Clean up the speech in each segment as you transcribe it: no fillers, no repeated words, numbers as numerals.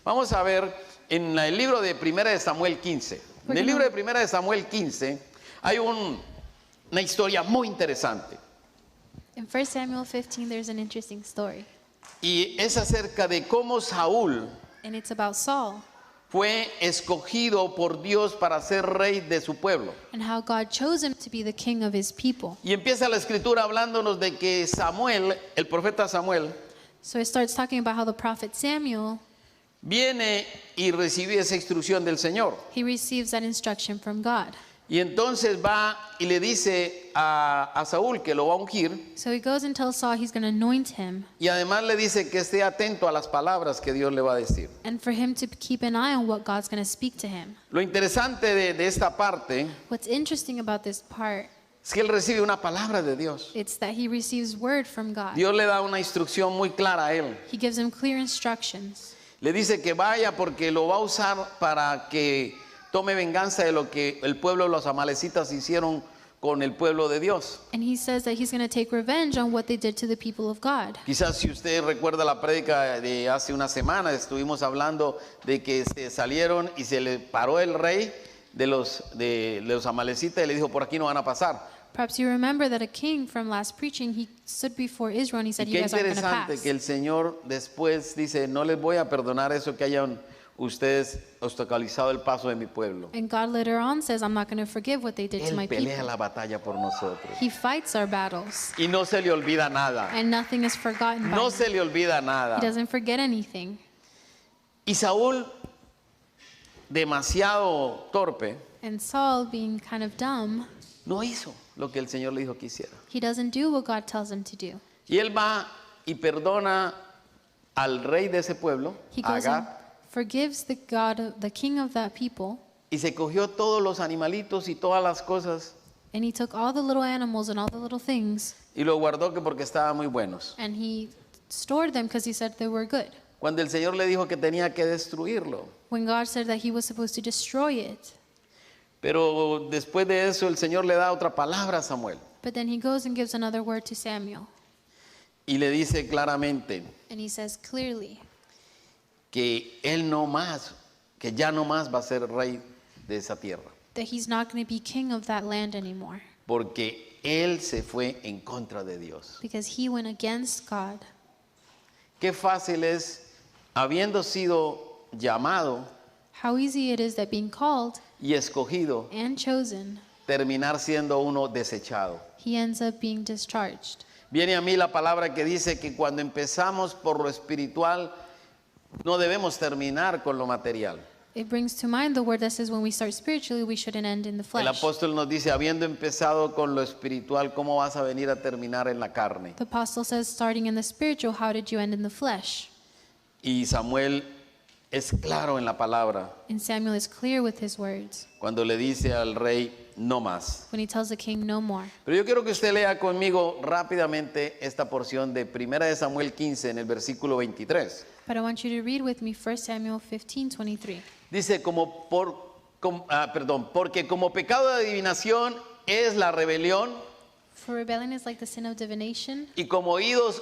Vamos a ver en el libro de Primera de Samuel 15. En el libro de Primera de Samuel 15 hay una historia muy interesante. In 1 Samuel 15, there's an interesting story. Y es acerca de cómo Saúl And it's about Saul fue escogido por Dios para ser rey de su pueblo. and how God chose him to be the king of his people. Y empieza la escritura hablándonos de que Samuel, el profeta Samuel, So it starts talking about how the prophet Samuel, viene y recibe esa instrucción del Señor. he receives that instruction from God. Y entonces va y le dice a Saúl que lo va a ungir. So he goes and tells Saul he's going to anoint him Y además le dice que esté atento a las palabras que Dios le va a decir. and for him to keep an eye on what God's going to speak to him. Lo interesante de esta parte What's interesting about this part, es que él recibe una palabra de Dios. it's that he receives word from God. Dios le da una instrucción muy clara a él. He gives him clear instructions. Le dice que vaya porque lo va a usar para que tome venganza de lo que el pueblo de los amalecitas hicieron con el pueblo de Dios. And he says that he's going to take revenge on what they did to the people of God. Quizás si usted recuerda la prédica de hace una semana, estuvimos hablando de que se salieron y se le paró el rey de los amalecitas y le dijo, por aquí no van a pasar. Perhaps you remember that a king from last preaching, he stood before Israel and he said, Y you qué guys aren't going to interesante pass. que el Señor después dice, no les voy a perdonar eso que hayan ustedes obstaculizado el paso de mi pueblo. And God later on says, I'm not going to forgive what they did to my Él pelea people. la batalla por nosotros. He fights our battles Y no se le olvida nada. and nothing is forgotten by No him. se le olvida nada. He doesn't forget anything. Y Saúl, demasiado torpe, And Saul, being kind of dumb, no hizo lo que el Señor le dijo que hiciera. he doesn't do what God tells him to do. Y él va y perdona al rey de ese pueblo, He goes and Agag, forgives the king of that people, y se cogió todos los animalitos y todas las cosas and he took all the little animals and all the little things, y lo guardó que porque estaban muy buenos. and he stored them because he said they were good. Cuando el Señor le dijo que tenía que destruirlo. When God said that he was supposed to destroy it. Pero después de eso el Señor le da otra palabra a Samuel But then he goes and gives another word to Samuel. y le dice claramente And he says clearly que él no más, que ya no más va a ser rey de esa tierra, that he's not going to be king of that land anymore porque él se fue en contra de Dios. because he went against God. Qué fácil es, habiendo sido llamado How easy it is that being called y escogido, and chosen, terminar siendo uno desechado. he ends up being discharged. Viene a mí la palabra que dice que cuando empezamos por lo espiritual, no debemos terminar con lo material. It brings to mind the word that says when we start spiritually, we shouldn't end in the El flesh. apóstol nos dice, habiendo empezado con lo espiritual, ¿cómo vas a venir a terminar en la carne? The apostle says, starting in the spiritual, how did you end in the flesh? Y Samuel es claro en la palabra And Samuel is clear with his words cuando le dice al rey, no más. when he tells the king no more. Pero yo quiero que usted lea conmigo rápidamente esta porción de 1 de Samuel 15 en el versículo 23. But I want you to read with me 1 Samuel 15:23. Dice, porque como pecado de adivinación es la rebelión, For rebellion is like the sin of divination, y como ídolos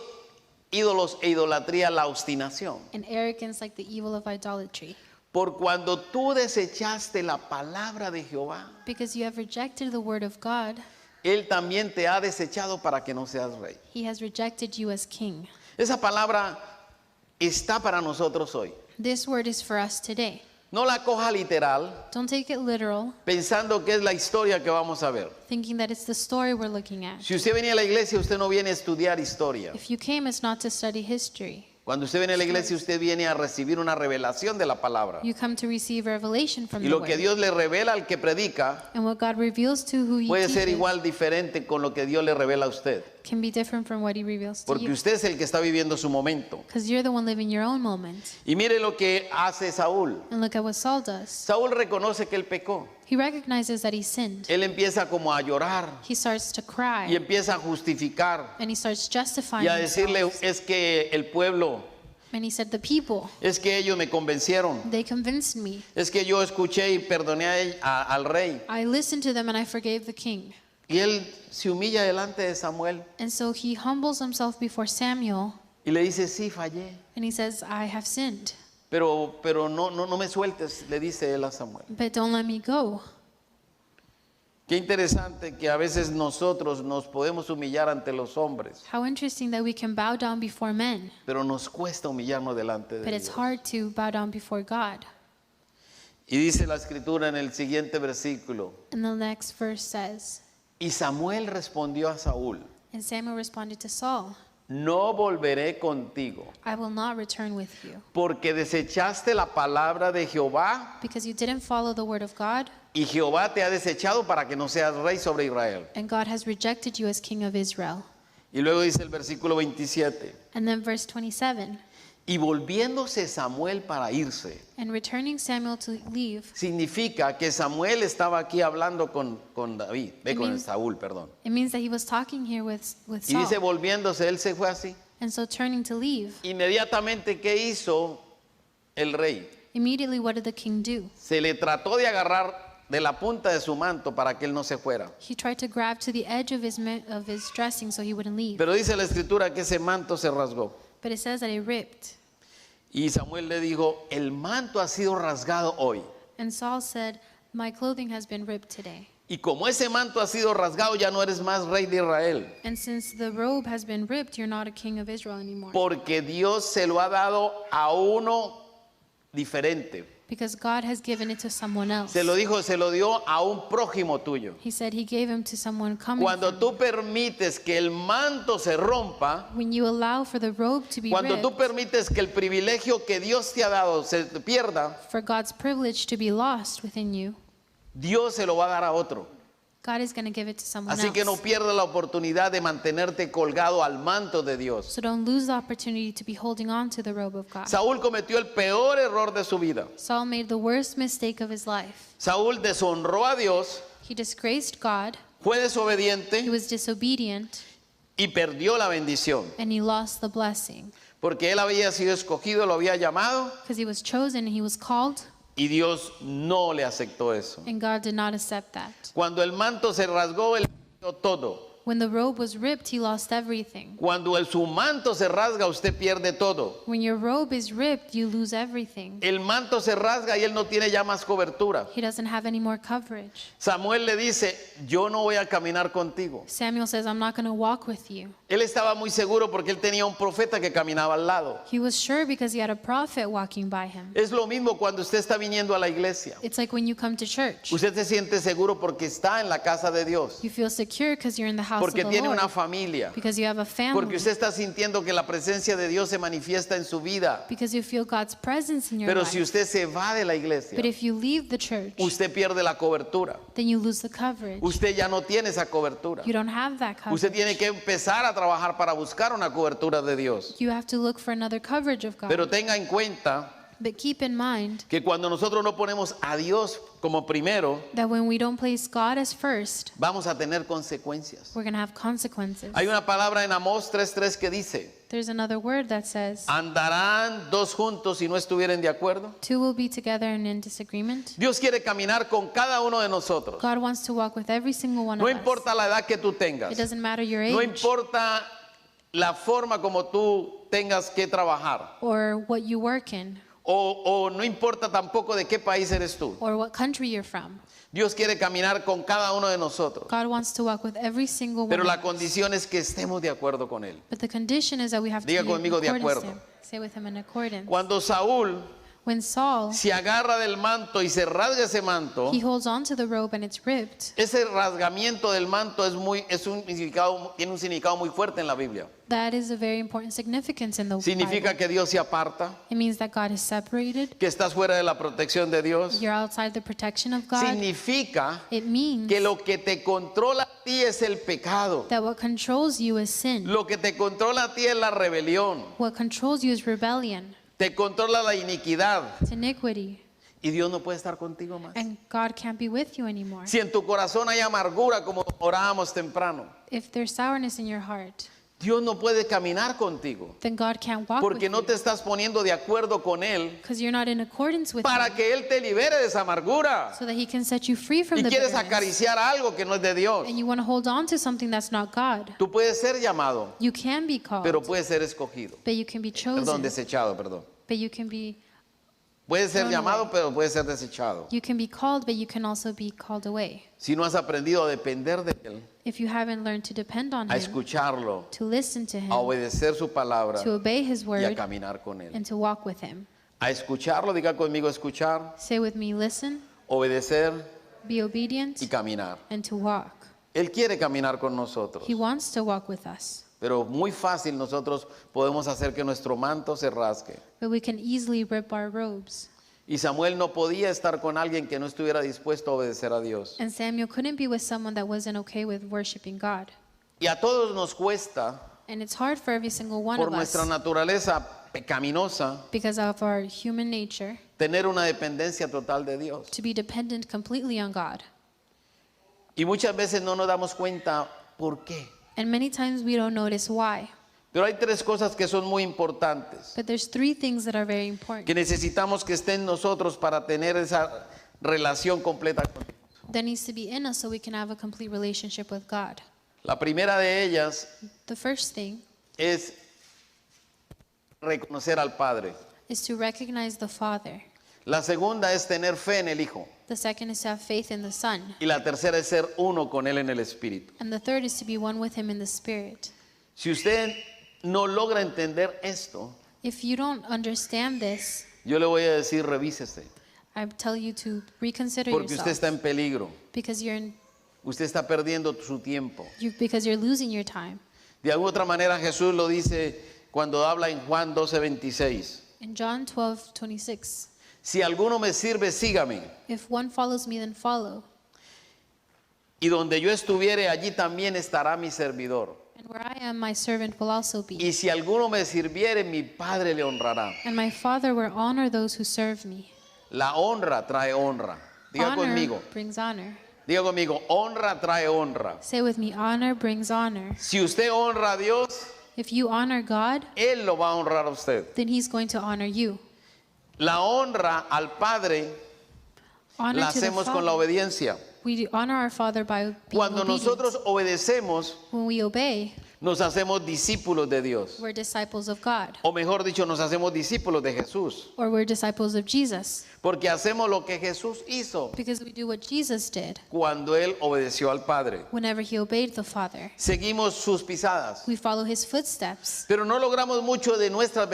e idolatría la obstinación. and arrogance like the evil of idolatry. Por cuando tú desechaste la palabra de Jehová, Because you have rejected the word of God, Él también te ha desechado para que no seas rey. he has rejected you as king. Esa palabra está para nosotros hoy. This word is for us today. No la coja literal, Don't take it literal, pensando que es la historia que vamos a ver. thinking that it's the story we're looking at. Si usted venía a la iglesia, usted no viene a estudiar historia. If you came, it's not to study history. Cuando usted viene a la iglesia, usted viene a recibir una revelación de la palabra. You come to receive revelation from Y the lo que word. Dios le revela al que predica And what God reveals to who he puede ser teaches igual diferente con lo que Dios le revela a usted. can be different from what he reveals to Porque you. usted es el que está viviendo su momento. Because you're the one living your own moment. Y mire lo que hace Saúl. And look at what Saul does. Saúl reconoce que él pecó. He recognizes that he sinned. Él empieza como a llorar He starts to y cry. empieza a justificar And he starts justifying y a decirle, himself. es que el pueblo, And he said, the people, es que ellos me convencieron, they convinced me. es que yo escuché y perdoné al rey. I listened to them and I forgave the king. Y él se humilla delante de Samuel And so he humbles himself before Samuel y le dice, sí, fallé. and he says, I have sinned. pero no me sueltes, le dice él a Samuel. but don't let me go. Qué interesante que a veces nosotros nos podemos humillar ante los hombres, How interesting that we can bow down before men, pero nos cuesta humillarnos delante but de it's Dios. hard to bow down before God. Y dice la escritura en el siguiente versículo, And the next verse says, y Samuel respondió a Saúl, and Samuel responded to Saul, no volveré contigo, I will not return with you, porque desechaste la palabra de Jehová, because you didn't follow the word of God, y Jehová te ha desechado para que no seas rey sobre Israel. and God has rejected you as king of Israel. Y luego dice el versículo 27, And then verse 27, y volviéndose Samuel para irse. and returning Samuel to leave, Significa que Samuel estaba aquí hablando con David, It con means- Saúl, perdón. it means that he was talking here with Y dice Saul. volviéndose, él se fue así. And so turning to leave, Inmediatamente, ¿qué hizo el rey? immediately what did the king do? Se le trató de agarrar de la punta de su manto para que él no se fuera. He tried to grab to the edge of his dressing so he wouldn't leave. Pero dice la escritura que ese manto se rasgó. But it says that it ripped. Y Samuel le dijo, el manto ha sido rasgado hoy. And Saul said, my clothing has been ripped today. Y como ese manto ha sido rasgado, ya no eres más rey de Israel. And since the robe has been ripped, you're not a king of Israel anymore. Porque Dios se lo ha dado a uno diferente. Because God has given it to someone else. Se lo dio a un prójimo tuyo. He said he gave him to someone coming Cuando from tú permites que el manto se rompa, When you allow for the robe to be cuando tú ripped, permites que el privilegio que Dios te ha dado se pierda, for God's privilege to be lost within you, Dios se lo va a dar a otro. God is going to give it to someone Así que no else. pierdas la oportunidad de mantenerte colgado al manto de Dios. So don't lose the opportunity to be holding on to the robe of God. Saúl cometió el peor error de su vida. Saul made the worst mistake of his life. Saúl deshonró a Dios, He disgraced God, fue he desobediente was disobedient, y perdió la bendición. and he lost the blessing. Porque él había sido escogido, lo había llamado Because he was chosen and he was called, y Dios no le aceptó eso. and God did not accept that. Cuando el manto se rasgó, él perdió todo. When the robe was ripped, he lost everything. Cuando su manto se rasga, usted pierde todo. When your robe is ripped, you lose everything. El manto se rasga y él no tiene ya más cobertura. He doesn't have any more coverage. Samuel le dice, yo no voy a caminar contigo. Samuel says, I'm not going to walk with you. Él estaba muy seguro porque él tenía un profeta que caminaba al lado. He was sure because he had a prophet walking by him. Es lo mismo cuando usted está viniendo a la iglesia. It's like when you come to church. Usted se siente seguro porque está en la casa de Dios. You feel secure because you're in the house Porque of the tiene Lord. una familia. Because you have a Porque family. usted está sintiendo que la presencia de Dios se manifiesta en su vida. Because you feel God's presence in your Pero life. si usted se va de la iglesia, But if you leave the church, usted pierde la cobertura. then you lose the coverage. Usted ya no tiene esa cobertura. You don't have that Usted coverage. tiene que empezar a trabajar para buscar una cobertura de Dios. You have to look for another coverage of Pero God. tenga en cuenta But keep in mind que cuando nosotros no ponemos a Dios como primero, that when we don't place God as first, vamos a tener consecuencias. we're going to have consequences. Hay una palabra en Amós 3:3 que dice, There's another word that says, ¿andarán dos juntos si no estuvieren de acuerdo? two will be together and in disagreement. Dios quiere caminar con cada uno de nosotros. God wants to walk with every single one No of us. importa la edad que tú tengas. It doesn't matter your No age importa la forma como tú tengas que trabajar. or what you work in O no importa tampoco de qué país eres tú. or what country you're from. Dios quiere caminar con cada uno de nosotros. God wants to walk with every single one Pero la of us. condición es que estemos de acuerdo con Él. But the condition is that we have to Diga be in conmigo, de accordance to acuerdo. him. Say with him in accordance. Cuando Saúl When Saul, se agarra del manto y se rasga ese manto, he holds on to the robe and it's ripped, ese rasgamiento del manto tiene un significado muy fuerte en la Biblia. that is a very important significance in the Significa Bible. que Dios se aparta, It means that God is separated. que estás fuera de la protección de Dios. You're outside the protection of God. Significa It means que lo que te controla a ti es el pecado. that what controls you is sin. Lo que te controla a ti es la rebelión. What controls you is rebellion, Te controla la iniquidad. it's iniquity, Y Dios no puede estar contigo más. and God can't be with you anymore. Si en tu corazón hay amargura, como orábamos temprano, If there's sourness in your heart, Dios no puede caminar contigo. then God can't walk Porque with no you te estás poniendo de acuerdo con Él because you're not in accordance with para Him, que Él te libere de esa amargura. so that He can set you free from Y the quieres bitterness. acariciar algo que no es de Dios. And you want to hold on to something that's not God. Tú puedes ser llamado, You can be called, pero puedes ser escogido. but you can be Perdón, chosen, desechado, perdón. but you can be Puede ser thrown llamado, away. pero puede ser desechado. You can be called, but you can also be called away. Si no has aprendido a depender de Él, If you haven't learned to depend on a him, escucharlo, to listen to a him, obedecer su palabra to obey his y a word, caminar con Él. and to walk with him. A escucharlo, diga conmigo escuchar, Say with me, listen, obedecer be obedient, y caminar. and to walk. Él quiere caminar con nosotros, He wants to walk with us, pero muy fácil nosotros podemos hacer que nuestro manto se rasgue. but we can easily rip our robes. Y Samuel no podía estar con alguien que no estuviera dispuesto a obedecer a Dios. And Samuel couldn't be with someone that wasn't okay with worshiping God. Y a todos nos cuesta, And it's hard for every single one por of us, nuestra naturaleza pecaminosa, because of our human nature, tener una dependencia total de Dios. to be dependent completely on God. Y muchas veces no nos damos cuenta por qué. And many times we don't notice why. Pero hay tres cosas que son muy importantes, But there's three things that are very important que necesitamos que estén en nosotros para tener esa relación completa con Dios. that needs to be in us so we can have a complete relationship with God. La primera de ellas The first thing es reconocer al Padre. is to recognize the Father. La segunda es tener fe en el Hijo. The second is to have faith in the Son. Y la tercera es ser uno con Él en el Espíritu. And the third is to be one with Him in the Spirit. Si usted no logra entender esto, If you don't understand this, yo le voy a decir, revísese, I tell you to reconsider porque usted está yourself, en peligro. because Usted está perdiendo su tiempo. because you're losing your time. De alguna otra manera Jesús lo dice cuando habla en Juan 12:26. In John 12:26, Si alguno me sirve, sígame. if one follows me, then follow. Y donde yo estuviere, allí también estará mi servidor. And where I am, my servant will also be. Y si alguno me sirviere, mi Padre le honrará. And my Father will honor those who serve me. La honra trae honra. Diga Honor conmigo. brings honor. Diga conmigo, honra trae honra. Say with me, honor brings honor. Si usted honra a Dios, If you honor God, Él lo va a honrar a usted. then He's going to honor you. La honra al Padre Honor la to the hacemos con la Father. obediencia. We honor our Father by being Cuando obedient. nosotros obedecemos, When we obey, nos hacemos discípulos de Dios. we're disciples of God, O mejor dicho, nos hacemos discípulos de Jesús. or we're disciples of Jesus, Porque hacemos lo que Jesús hizo because we do what Jesus did cuando Él obedeció al Padre. whenever He obeyed the Father. Seguimos sus pisadas. We follow His footsteps. Pero no logramos mucho de nuestras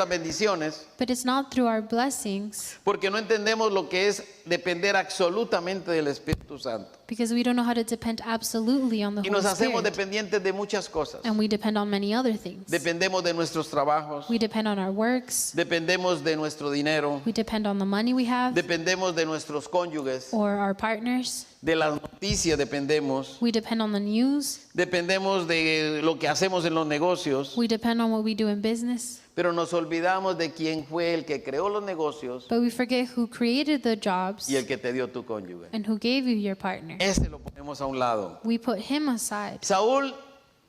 bendiciones But it's not through our blessings, porque no entendemos lo que es depender absolutamente del Espíritu Santo. because we don't know how to depend absolutely on the Y Holy nos hacemos Spirit. dependientes de muchas cosas. And we depend on many other things. Dependemos de nuestros trabajos, We depend on our works. dependemos de nuestro dinero, We depend on the money we have, dependemos de nuestros cónyuges, or our partners. de las noticias dependemos, We depend on the news. dependemos de lo que hacemos en los negocios, We depend on what we do in business. pero nos olvidamos de quién fue el que creó los negocios But we forget who created the jobs y el que te dio tu cónyuge. and who gave you your partner. Ese lo ponemos a un lado. We put him aside. Saúl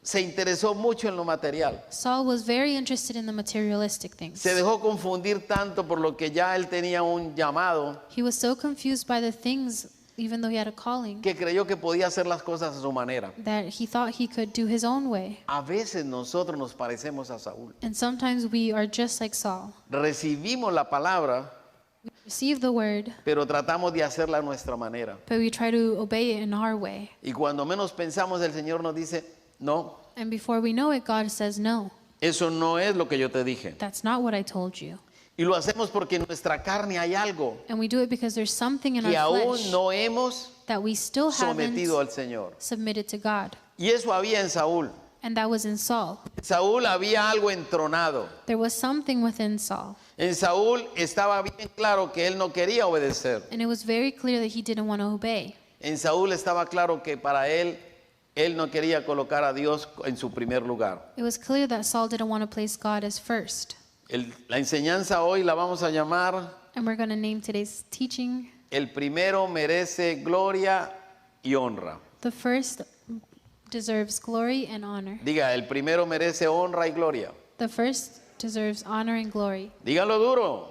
se interesó mucho en lo material. Saul was very interested in the materialistic things. Se dejó confundir tanto por lo que ya él tenía un llamado He was so confused by the things, even though he had a calling, que creyó que podía hacer las cosas a su manera. that he thought he could do his own way. A veces nosotros nos parecemos a Saúl. And sometimes we are just like Saul. Recibimos la palabra, Receive the word, pero tratamos de hacerla a nuestra manera. but we try to obey it in our way. Y cuando menos pensamos, el Señor nos dice, no, And before we know it, God says, no, eso no es lo que yo te dije. that's not what I told you. Y lo hacemos porque en nuestra carne hay algo And we do it because there's something in que our aún flesh no hemos that we still haven't sometido al Señor. submitted to God. Y eso había en Saúl. And that was in Saul. En Saúl había algo entronado. There was something within Saul. En Saúl estaba bien claro que él no quería obedecer. And it was very clear that he didn't want to obey. En Saúl estaba claro que para él no quería colocar a Dios en su primer lugar. It was clear that Saul didn't want to place God as first. La enseñanza hoy la vamos a llamar And we're going to name today's teaching, El primero merece gloria y honra. the first deserves glory and honor. Diga, el primero merece honra y gloria. The first deserves honor and glory. Dígalo duro.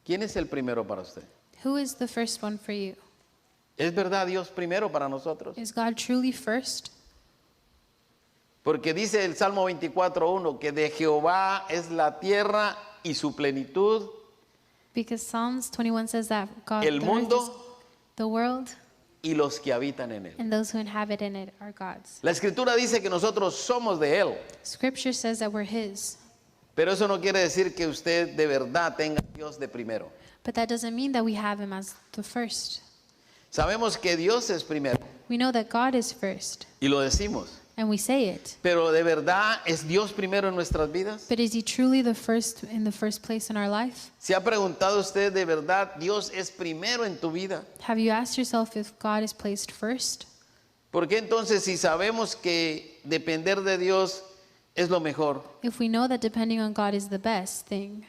¿Quién es el primero para usted? Who is the first one for you? ¿Es verdad Dios primero para nosotros? Is God truly first? Porque dice el Salmo 24:1 que de Jehová es la tierra y su plenitud, Because Psalms 21 says that God, el the earth is mundo the world, y los que habitan en él. and those who inhabit in it are God's. La escritura dice que nosotros somos de él, Scripture says that we're His. pero eso no quiere decir que usted de verdad tenga a Dios de primero. But that doesn't mean that we have Him as the first. Sabemos que Dios es primero We know that God is first, y lo decimos, and we say it. pero de verdad es Dios primero en nuestras vidas. But is He truly the first in the first place in our life? ¿Se ha preguntado usted de verdad, Dios es primero en tu vida? Have you asked yourself if God is placed first? ¿Por qué entonces si sabemos que depender de Dios es lo mejor If we know that depending on God is the best thing,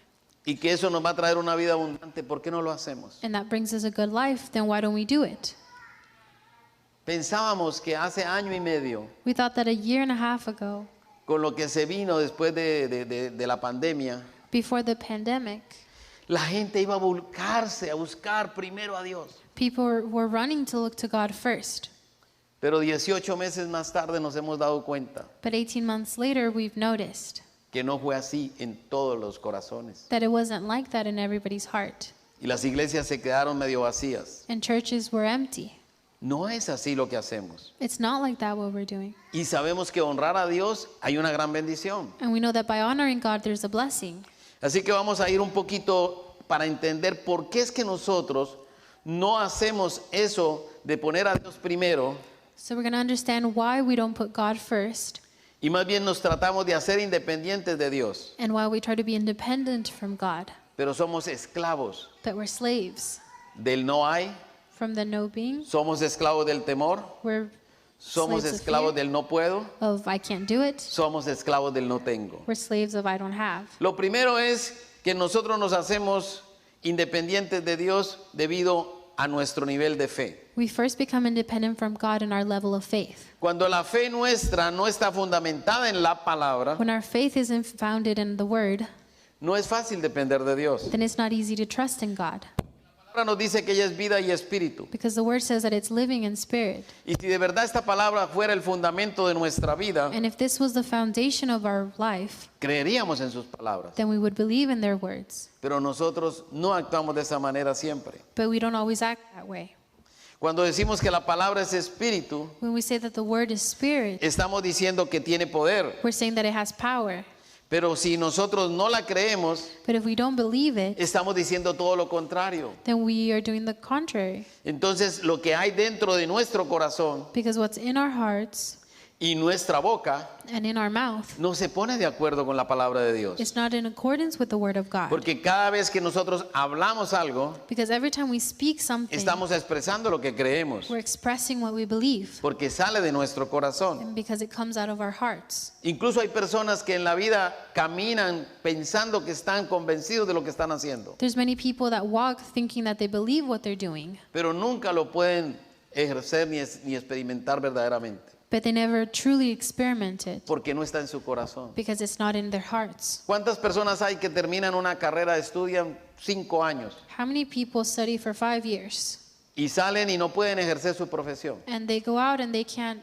y que eso nos va a traer una vida abundante, ¿por qué no lo hacemos? and that brings us a good life, then why don't we do it? Pensábamos que hace año y medio, We thought that a year and a half ago, con lo que se vino después de la pandemia, before the pandemic, la gente iba a volcarse a buscar primero a Dios. people were running to look to God first. Pero 18 meses más tarde nos hemos dado cuenta But 18 months later, we've noticed que no fue así en todos los corazones. that it wasn't like that in everybody's heart, Y las iglesias se quedaron medio vacías. and churches were empty. No es así lo que hacemos. It's not like that what we're doing. Y sabemos que honrar a Dios hay una gran bendición. And we know that by honoring God, there's a blessing. Así que vamos a ir un poquito para entender por qué es que nosotros no hacemos eso de poner a Dios primero So we're going to understand why we don't put God first, y más bien nos tratamos de hacer independientes de Dios. and why we try to be independent from God. Pero somos esclavos But we're slaves del no hay, from the no being. somos esclavos del temor, We're somos slaves of esclavos fear, del no puedo, of I can't do it. somos esclavos del no tengo. We're slaves of I don't have. Lo primero es que nosotros nos hacemos independientes de Dios debido a nuestro nivel de fe. We first become independent from God in our level of faith. Cuando la fe nuestra no está fundamentada en la palabra, When our faith isn't founded in the Word, no es fácil depender de Dios. then it's not easy to trust in God. La palabra nos dice que ella es vida y espíritu. Because the Word says that it's living in spirit. Y si de verdad esta palabra fuera el fundamento de nuestra vida, And if this was the foundation of our life, creeríamos en sus palabras. then we would believe in their words. Pero nosotros no actuamos de esa manera siempre. But we don't always act that way. Cuando decimos que la palabra es espíritu, When we say that the Word is spirit, estamos diciendo que tiene poder. we're saying that it has power. Pero si nosotros no la creemos, But if we don't believe it, estamos diciendo todo lo contrario. then we are doing the contrary. Entonces, lo que hay dentro de nuestro corazón Because what's in our hearts y nuestra boca and in our mouth no se pone de acuerdo con la palabra de Dios. is not in accordance with the Word of God. Porque cada vez que nosotros hablamos algo, Because every time we speak something, estamos expresando lo que creemos. we're expressing what we believe. Porque sale de nuestro corazón. And because it comes out of our hearts. Incluso hay personas que en la vida caminan pensando que están convencidos de lo que están haciendo, There's many people that walk thinking that they believe what they're doing, pero nunca lo pueden ejercer ni experimentar verdaderamente, but they never truly experiment it porque no está en su corazón. because it's not in their hearts. ¿Cuántas personas hay que terminan una carrera, estudian 5 años How many people study for 5 years y salen y no pueden ejercer su profesión? and they go out and they can't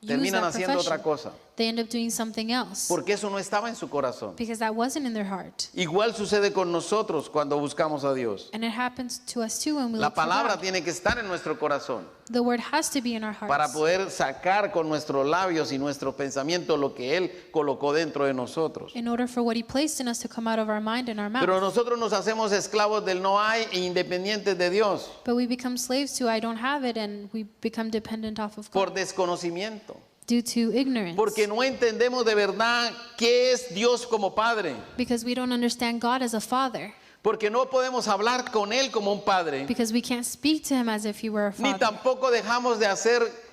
use Terminan that haciendo otra profession? cosa, They end up doing something else porque eso no estaba en su corazón. because that wasn't in their heart. Igual sucede con nosotros cuando buscamos a Dios. And it happens to us too when we La look for palabra God. tiene que estar en nuestro corazón The Word has to be in our para hearts poder sacar con nuestros labios y nuestro pensamiento lo que Él colocó dentro de nosotros. in order for what He placed in us to come out of our mind and our Pero mouth. nosotros nos hacemos esclavos del no hay e independientes de Dios But we become slaves to I don't have it, and we become dependent off of por God desconocimiento. due to ignorance. Porque no entendemos de verdad qué es Dios como Padre. Because we don't understand God as a father. Porque no podemos hablar con Él como un padre. Because we can't speak to Him as if He were a Ni father. tampoco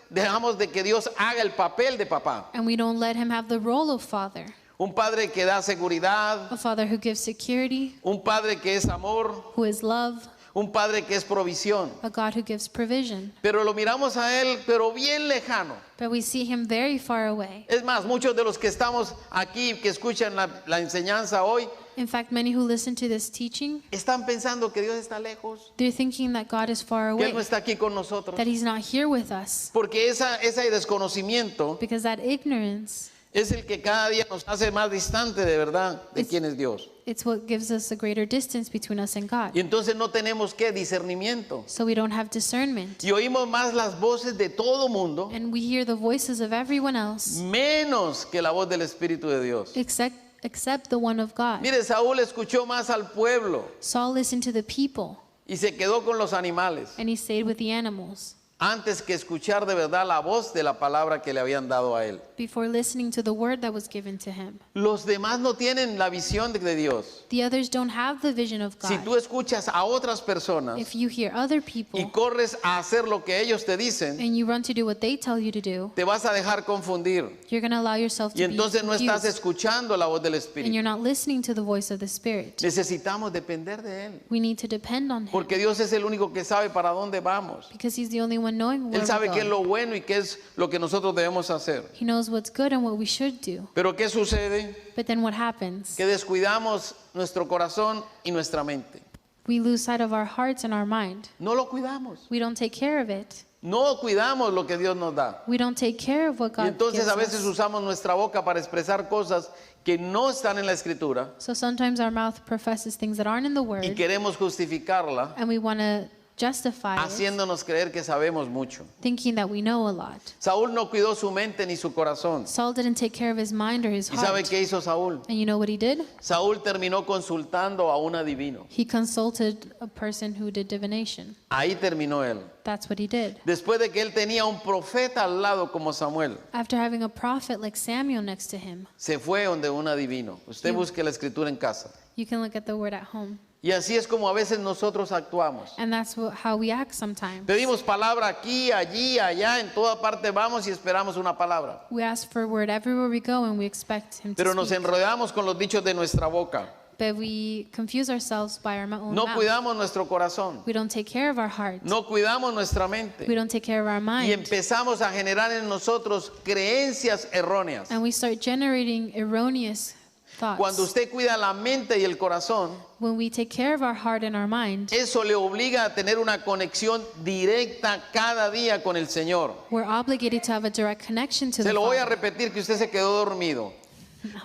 dejamos de que Dios haga el papel de papá. And we don't let Him have the role of father. Un padre que da seguridad, A father who gives security, un padre que es amor, who is love, un padre que es provisión. a God who gives provision. Pero lo miramos a Él, pero bien lejano. But we see Him very far away. Es más, muchos de los que estamos aquí, que escuchan la enseñanza hoy, In fact, many who listen to this teaching, están pensando que Dios está lejos, they're thinking that God is far que Él away, no está aquí con nosotros. that He's not here with us. Porque ese desconocimiento Because that ignorance es el que cada día nos hace más distante de verdad de It's- quién es Dios. It's what gives us a greater distance between us and God. Y entonces no tenemos que discernimiento. So we don't have discernment. Y oímos más las voces de todo mundo, And we hear the voices of everyone else menos que la voz del Espíritu de Dios. except the one of God. Mire, Saúl escuchó más al pueblo Saul listened to the people y se quedó con los animales and he stayed with the animals antes que escuchar de verdad la voz de la palabra que le habían dado a él. before listening to the word that was given to him. Los demás no tienen la visión de Dios. The others don't have the vision of Si God. tú escuchas a otras personas If you hear other y people corres a hacer lo que ellos te dicen, and you run to do what they tell you to do, te vas a dejar confundir. you're going to allow yourself Y to be entonces no estás confused escuchando la voz del and Espíritu. you're not listening to the voice of the Spirit. Necesitamos depender de Él. We need to depend on Him Porque Dios es el único que sabe para dónde vamos. because He's the only one knowing where Él sabe qué es we're going. lo bueno y qué es lo que nosotros debemos hacer. He knows what's good and what we should do. Pero ¿qué sucede? But then what happens? Que descuidamos nuestro corazón y nuestra mente. We lose sight of our hearts and our mind. No lo cuidamos. We don't take care of it. No cuidamos lo que Dios nos da. We don't take care of what Y God entonces gives a veces us. usamos nuestra boca para expresar cosas que no están en la Escritura So sometimes our mouth professes things that aren't in the y Word queremos justificarla and we want to justify it, haciéndonos creer que sabemos mucho. thinking that we know a lot. Saúl no cuidó su mente ni su corazón. Saul didn't take care of his mind or his ¿Y sabe heart. qué hizo Saúl? And you know what he did? Saúl terminó consultando a un adivino. He consulted a person who did divination. Ahí terminó él. That's what he did. Después de que él tenía un profeta al lado como Samuel, After having a prophet like Samuel next to him, se fue donde un adivino. Usted busque la escritura en casa. you can look at the word at home. Y así es como a veces nosotros actuamos. And that's how we act sometimes. Pedimos palabra aquí, allí, allá, en toda parte vamos y esperamos una palabra. We ask for a word everywhere we go and we expect him Pero to nos speak. enredamos con los dichos de nuestra boca. But we confuse ourselves by our own No mouth. cuidamos nuestro corazón. We don't take care of our heart. No cuidamos nuestra We mente. don't take care of our Y mind. empezamos a generar en nosotros creencias erróneas. And we start generating erroneous thoughts. Cuando usted cuida la mente y el corazón, When we take care of our heart and our mind, eso le obliga a tener una conexión directa cada día con el Señor. we're obligated to have a direct connection to Se the lo voy a Father. repetir que usted se quedó dormido.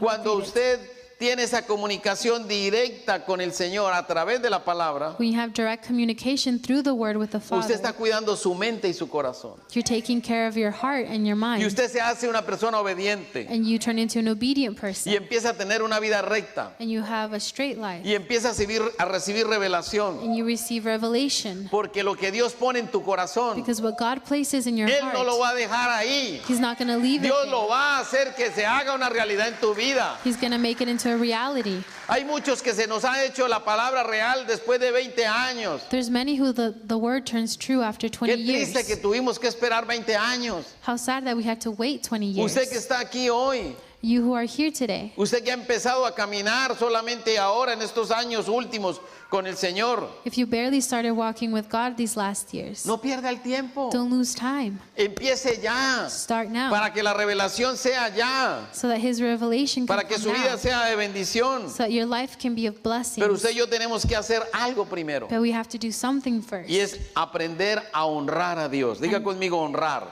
Cuando usted tiene esa comunicación directa con el Señor a través de la palabra, When you have direct communication through the word with the usted está Father, cuidando su mente y su corazón. you're taking care of your heart and your Y mind. usted se hace una persona obediente And you turn into an obedient y person. empieza a tener una vida recta And you have a straight life. y empieza a recibir revelación. And you receive revelation. Porque lo que Dios pone en tu corazón, Because what God places in your Él no lo heart, va a dejar ahí. He's not going to leave it Dios there. lo va a hacer que se haga una realidad en tu vida. He's going to make it into a reality. Hay muchos que se nos ha hecho la palabra real después de 20 años. There's many who the word turns true after 20 Qué triste que years. tuvimos que esperar 20 años. How sad that we had to wait 20 years. Usted que está aquí hoy, You who are here today, usted que ha empezado a caminar solamente ahora en estos años últimos con el Señor, if you barely started walking with God these last years, no pierda el tiempo. don't lose time. Empiece ya Start now para que la revelación sea ya, so that His revelation can para que come su vida now, sea de bendición. so that your life can be of blessing. Pero usted y yo tenemos que hacer algo primero But we have to do something first. y es aprender a honrar a Dios. Diga conmigo honrar.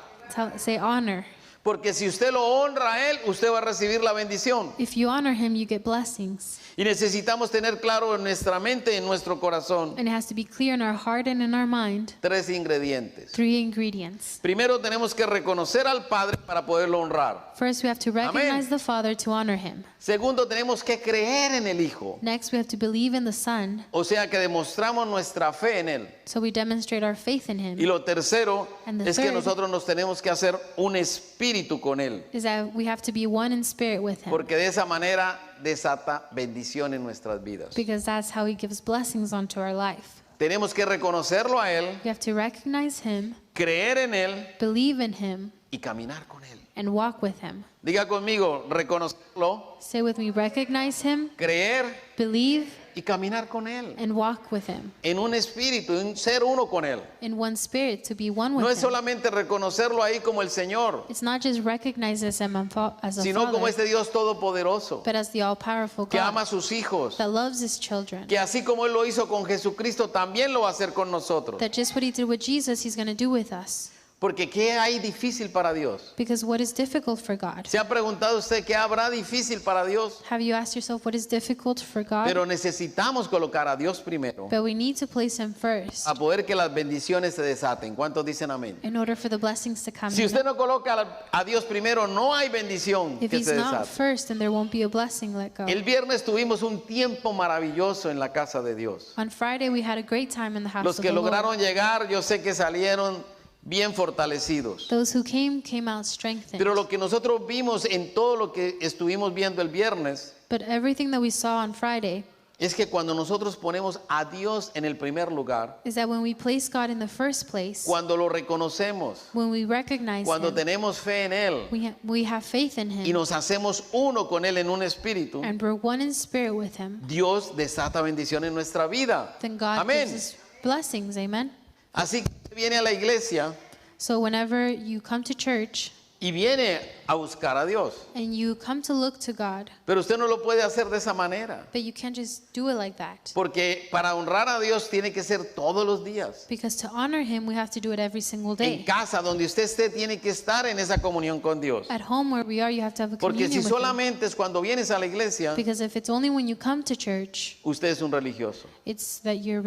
Say honor. Porque si usted lo honra a Él, usted va a recibir la bendición. If you honor Him, you get blessings. Y necesitamos tener claro en nuestra mente y en nuestro corazón And it has to be clear in our heart and in our mind. 3 ingredientes. 3 ingredients. Primero tenemos que reconocer al Padre para poderlo honrar. First, we have to recognize the Father to honor Him. Segundo, tenemos que creer en el Hijo. Next, we have to believe in the Son, O sea que demostramos nuestra fe en Él. so we demonstrate our faith in Y Him. lo tercero And the es que third nosotros nos tenemos que hacer un espíritu con Él. Is that we have to be one in spirit with Him. Porque de esa manera desata bendición en nuestras vidas. Because that's how He gives blessings onto our life. Tenemos que reconocerlo a Él, We have to recognize Him, creer en Él believe in Him, y caminar con Él. and walk with Him. Diga conmigo, reconocerlo, Say with me, recognize Him, creer believe, y caminar con Él. and walk with Him. En un espíritu, en ser uno con Él. In one spirit, to be one No with es Him. solamente reconocerlo ahí como el Señor, It's not just recognize Him as a sino como Father, este Dios todopoderoso but as the all-powerful que ama a God sus hijos, that loves His children. que así como Él lo hizo con Jesucristo, también lo va a hacer con nosotros. That just what He did with Jesus, He's going to do with us. Porque ¿qué hay difícil para Dios? Because what is difficult for God? ¿Se ha preguntado usted qué habrá difícil para Dios? Have you asked yourself what is difficult for God? Pero necesitamos colocar a Dios primero But we need to place Him first a poder que las bendiciones se desaten. ¿Cuántos dicen amén? in order for the blessings to come Si in. usted no coloca a Dios primero, no hay bendición If que He's se not desate. first, then there won't be a blessing let go. El viernes tuvimos un tiempo maravilloso en la casa de Dios. On Friday, we had a great time in the house Los of que the Lord. lograron llegar, yo sé que salieron bien fortalecidos. Those who came out strengthened. Pero lo que nosotros vimos en todo lo que estuvimos viendo el viernes But everything that we saw on Friday es que cuando nosotros ponemos a Dios en el primer lugar, is that when we place God in the first place, cuando lo reconocemos, when we recognize cuando Him, tenemos fe en Él we have faith in y Him, nos hacemos uno con Él en un espíritu, and we're one in spirit with Him, Dios desata bendición en nuestra vida. then God Amén. gives us blessings. Amen. Así que usted viene a la iglesia So whenever you come to church y viene a buscar a Dios. and you come to look to God, Pero usted no lo puede hacer de esa manera. but you can't just do it like that. Porque para honrar a Dios tiene que ser todos los días. Because to honor Him, we have to do it every single En day. casa, donde usted esté, tiene que estar en esa comunión con Dios. At home where we are, you have to have a Porque si communion with Him. solamente es cuando vienes a la iglesia, Because if it's only when you come to church, usted es un religioso. it's that you're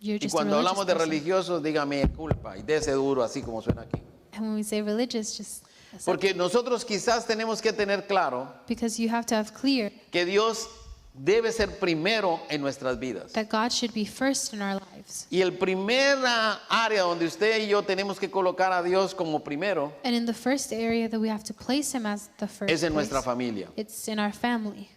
Y just a cuando religious hablamos de person. religiosos, dígame culpa y dese duro, así como suena aquí. And when we say religious, just accept Porque nosotros quizás tenemos que tener claro because you have to have clear que Dios debe ser primero en nuestras vidas. that God should be first in our lives. Y el primera área donde usted y yo tenemos que colocar a Dios como primero And in the first area that we have to place Him as the first es en nuestra place, familia. it's in our family.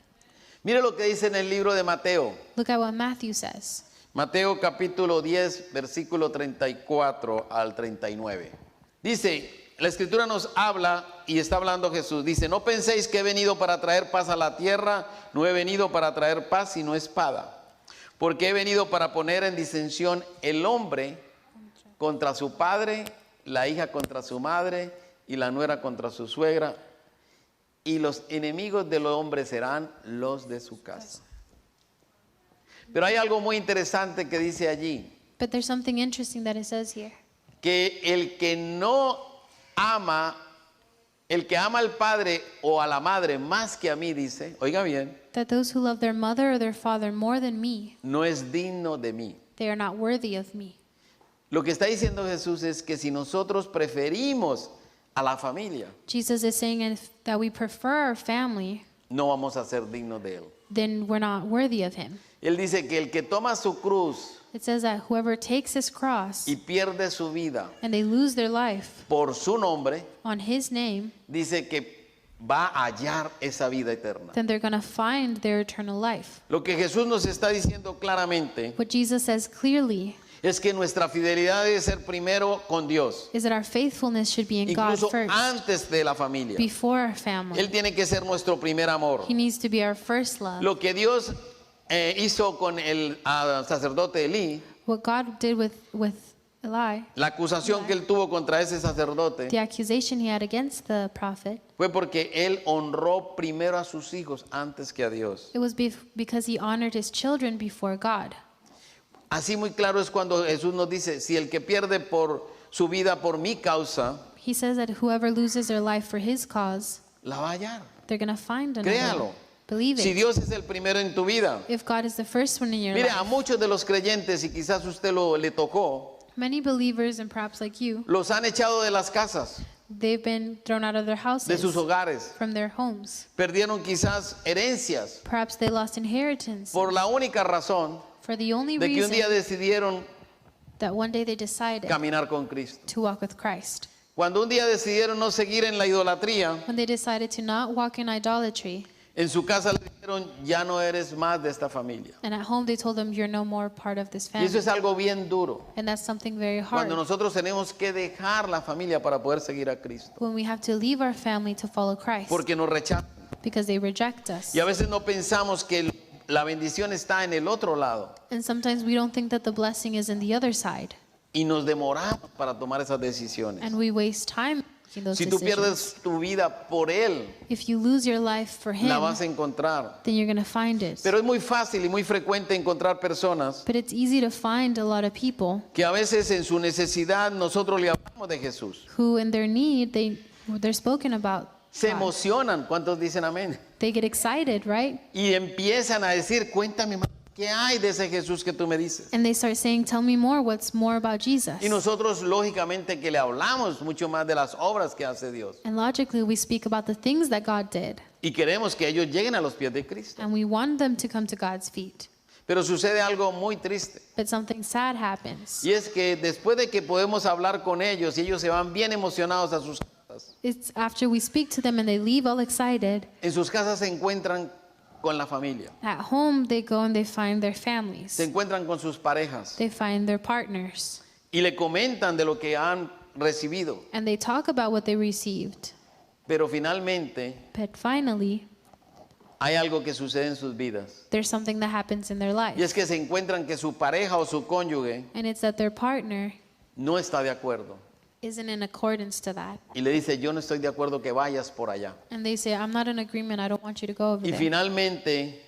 Mire lo que dice en el libro de Mateo. Look at what Matthew says. Mateo capítulo 10, versículo 34 al 39. Dice, la escritura nos habla y está hablando Jesús. Dice, no penséis que he venido para traer paz a la tierra, no he venido para traer paz sino espada. Porque he venido para poner en disensión el hombre contra su padre, la hija contra su madre y la nuera contra su suegra. Y los enemigos del hombre serán los de su casa. Pero hay algo muy interesante que dice allí, But there's something interesting that it says here. que el que ama al padre o a la madre más que a mí, dice, oiga bien, That those who love their mother or their father more than me, no es digno de mí. they are not worthy of me. Lo que está diciendo Jesús es que si nosotros preferimos a la familia, Jesus is saying that we prefer our family, no vamos a ser dignos de Él. then we're not worthy of Him. Él dice que el que toma su cruz It says that whoever takes his cross y pierde su vida and they lose their life por su nombre, on His name, dice que va a hallar esa vida eterna. then they're going to find their eternal life. Lo que Jesús nos está diciendo claramente What Jesus says clearly es que nuestra fidelidad debe ser primero con Dios, is that our faithfulness should be in God incluso first, antes de la familia. before our family. Él tiene que ser nuestro primer amor. He needs to be our first love. Lo que Dios hizo con el sacerdote Elí, What God did with Eli, la acusación que él tuvo contra ese sacerdote, the accusation he had against the prophet, fue porque él honró primero a sus hijos antes que a Dios. it was because he honored his children before God. Así muy claro es cuando Jesús nos dice, si el que pierde por su vida por mi causa, He says that whoever loses their life for His cause, la va a hallar. they're going to find another. Créalo. Believe Si it. Dios es el primero en tu vida. If God is the first one in your Mire, a life, muchos de los creyentes, y quizás usted le tocó, many believers, and perhaps like you, los han echado de las casas, they've been thrown out of their de houses, sus hogares. from their homes. Perdieron quizás herencias Perhaps they lost inheritance por la única razón for the only de que un reason día decidieron that one day they decided caminar con Cristo. to walk with Christ. Cuando un día decidieron no seguir en la idolatría, When they decided to not walk in idolatry, en su casa le dijeron, ya no eres más de esta familia. and at home they told them, you're no more part of this Y eso family. es algo bien duro. And that's something very hard. Cuando nosotros tenemos que dejar la familia para poder seguir a Cristo. When we have to leave our family to follow Christ Porque nos rechazan. because they reject us. Y a veces no pensamos que la bendición está en el otro lado. And sometimes we don't think that the blessing is in the other side. Y nos demoramos para tomar esas decisiones. And we waste time making those Si tú decisions. pierdes tu vida por Él, If you lose your life for Him, la vas a encontrar. then you're going to find it. Pero es muy fácil y muy frecuente encontrar personas But it's easy to find a lot of people que a veces en su necesidad nosotros le hablamos de Jesús. who, in their need, they're spoken about. Se God. emocionan, ¿cuántos dicen amén? They get excited, right? Y empiezan a decir, cuéntame más, ¿qué hay de ese Jesús que tú me dices? And they start saying, "Tell me more. What's more about Jesus?" Y nosotros lógicamente que le hablamos mucho más de las obras que hace Dios. And logically, we speak about the things that God did, Y queremos que ellos lleguen a los pies de Cristo. and we want them to come to God's feet. Pero sucede algo muy triste. But something sad happens. Y es que después de que podemos hablar con ellos y ellos se van bien emocionados a sus casas, It's after we speak to them and they leave all excited. en sus casas se encuentran con la familia, At home, they go and they find their se families. encuentran con sus parejas They find their partners. y le comentan de lo que han recibido. And they talk about what they received. Pero finalmente But finally, hay algo que sucede en sus vidas. there's something that happens in their Y life. es que se encuentran que su pareja o su cónyuge And it's that their partner no está de acuerdo. isn't in accordance to that. Y le dice, yo no estoy de acuerdo que vayas por allá. And they say, "I'm not in agreement. I don't want you to go over Y there." finalmente,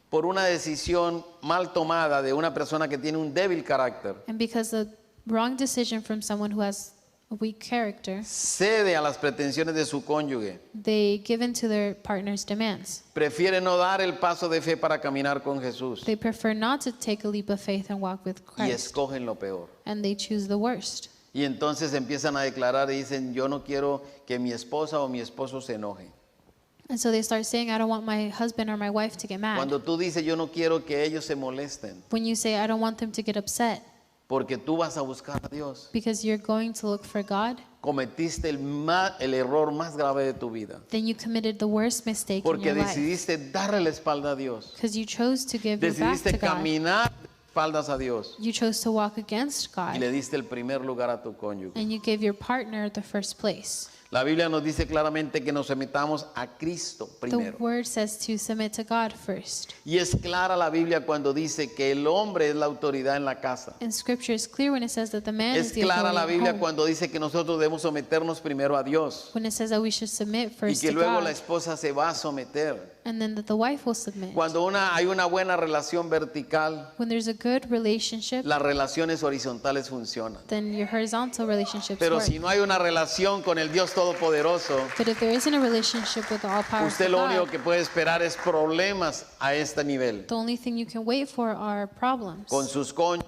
por una decisión mal tomada de una persona que tiene un débil carácter, And because the wrong decision from someone who has a weak character, cede a las pretensiones de su cónyuge, they give in to their partner's demands. prefiere no dar el paso de fe para caminar con Jesús They prefer not to take a leap of faith and walk with y Christ. escogen lo peor. And they choose the worst. Y entonces empiezan a declarar y dicen, yo no quiero que mi esposa o mi esposo se enoje. And so they start saying, "I don't want my husband or my wife to get mad." Cuando tú dices, yo no quiero que ellos se molesten, When you say, "I don't want them to get upset," porque tú vas a buscar a Dios, because you're going to look for God, cometiste el error más grave de tu vida, then you committed the worst mistake in porque your life. decidiste darle la espalda a Dios, Because you chose to give your back decidiste to God. caminar de espaldas a Dios You chose to walk against y le God. diste el primer lugar a tu cónyuge. And you gave your partner the first place. La Biblia nos dice claramente que nos sometamos a Cristo The primero. word says to submit to God first. Y es clara la Biblia cuando dice que el hombre es la autoridad en la casa. And scripture is clear when it says that the man Es is the clara la authority at Biblia home. cuando dice que nosotros debemos someternos primero a Dios When it says that we should submit y first que to luego la God. esposa se va a someter. And then that the wife will submit. Cuando hay una buena relación vertical, When there's a good relationship, las relaciones horizontales funcionan. then your horizontal relationships Pero work. si no hay una relación con el Dios Todopoderoso, But if there isn't a relationship with the all-powerful usted lo único God, que puede esperar es problemas a este nivel. the only thing you can wait for are problems Con sus cónyuges,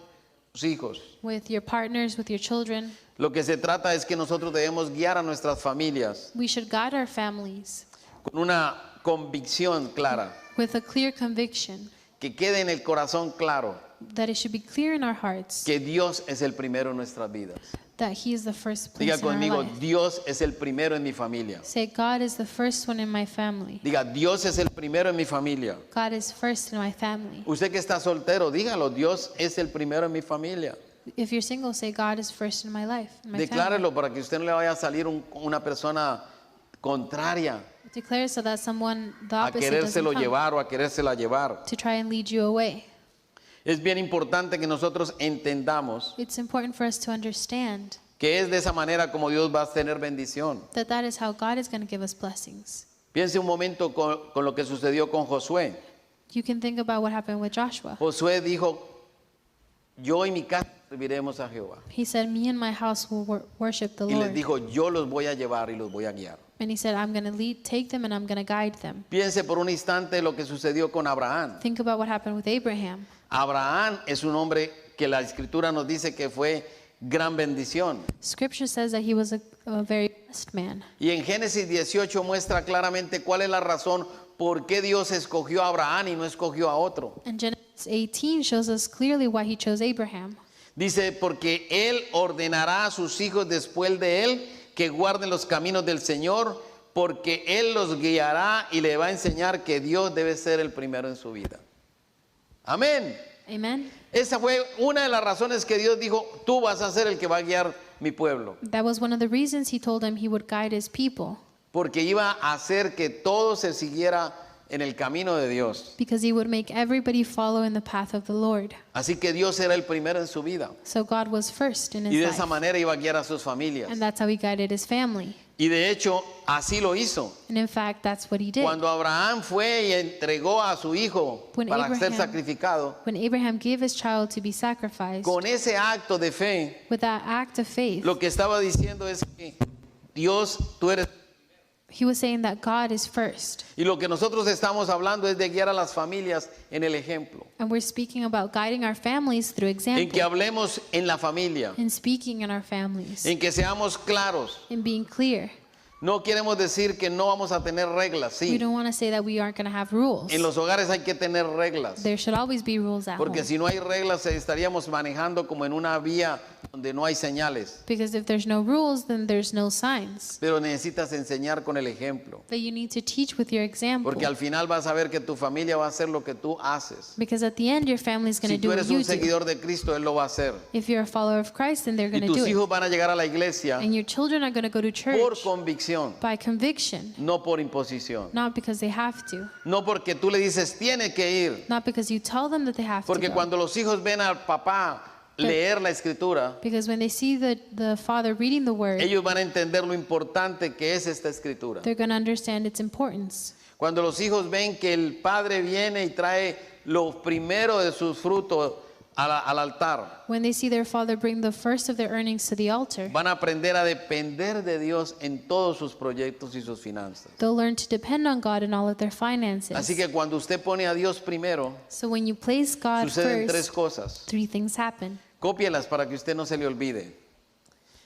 sus hijos. with your partners, with your children. Lo que se trata es que nosotros debemos guiar a nuestras familias We should guide our families con una convicción clara, with a clear conviction que quede en el corazón claro that it should be clear in our hearts que Dios es el primero en nuestras vidas. that He is the first place Diga in our conmigo, life. Dios es el primero en mi familia. Say, God is the first one in my family. Diga, Dios es el primero en mi familia. God is first in my family. Usted que está soltero, dígalo, Dios es el primero en mi familia. If you're single, say, God is first in my life, in my family. Declárelo para que usted no le vaya a salir una persona contraria Declare so that someone, the a opposite, doesn't querérselo come llevar o a querérsela llevar. to try and lead you away. Es bien importante que nosotros entendamos It's important for us to understand que es de esa manera como Dios va a tener bendición. that that is how God is going to give us blessings. Piense un momento con lo que sucedió con Josué. You can think about what happened with Joshua. Josué dijo, yo y mi casa serviremos a Jehová. He said, "Me and my house will worship the Y les Lord." dijo, yo los voy a llevar y los voy a guiar. And he said, "I'm going to take them and I'm going to guide them." Piense por un instante lo que sucedió con Abraham. Think about what happened with Abraham. Abraham es un hombre que la escritura nos dice que fue gran bendición. Scripture says that he was a very blessed man. Y en Génesis 18 muestra claramente cuál es la razón por qué Dios escogió a Abraham y no escogió a otro. And Genesis 18 shows us clearly why he chose Abraham. Dice, porque él ordenará a sus hijos después de él que guarden los caminos del Señor, porque él los guiará y le va a enseñar que Dios debe ser el primero en su vida. Amén. Amen. Esa fue una de las razones que Dios dijo, tú vas a ser el que va a guiar mi pueblo. That was one of the reasons he told him he would guide his people, Porque iba a hacer que todo se siguiera en el camino de Dios. because he would make everybody follow in the path of the Lord. Así que Dios era el primero en su vida. So God was first in Y his de esa life. manera iba a guiar a sus familias. And that's how he guided his family. Y de hecho, así lo hizo. And in fact, that's what he did. Cuando Abraham fue y entregó a su hijo When para ser Abraham- sacrificado, When Abraham gave his child to be sacrificed, con ese acto de fe, with that act of faith, lo que estaba diciendo es que Dios, tú eres. he was saying that God is first. Y lo que nosotros estamos hablando es de guiar a las familias en el ejemplo. And we're speaking about guiding our families through En example, que hablemos en la familia. and speaking in our families, En que seamos claros. and being clear. No queremos decir que no vamos a tener reglas, We sí. don't want to say that we aren't going to have rules. En los hogares hay que tener reglas. There should always be rules at Porque home. si no hay reglas estaríamos manejando como en una vía donde no hay señales. Because if there's no rules, then there's no signs. Pero necesitas enseñar con el ejemplo. But you need to teach with your example. Porque al final vas a ver que tu familia va a hacer lo que tú haces. Because at the end, your family's going Si to do tú what eres you un do. seguidor de Cristo, Él lo va a hacer. If you're a follower of Christ, then they're Y going to tus do it. hijos van a llegar a la iglesia And your children are going to go to por church convicción, by conviction, no por imposición. not because they have to, No porque tú le dices, tiene que ir. not because you tell them that they have to Porque go. cuando los hijos ven al papá leer la escritura, Because when they see the father reading the word, ellos van a entender lo importante que es esta escritura. they're going to understand its importance. Cuando los hijos ven que el padre viene y trae lo primero de sus frutos al altar, When they see their father bring the first of their earnings to the altar, van a aprender a depender de Dios en todos sus proyectos y sus finanzas. they'll learn to depend on God in all of their finances. Así que cuando usted pone a Dios primero, So when you place God suceden tres first, cosas. 3 things happen. Cópielas para que usted no se le olvide.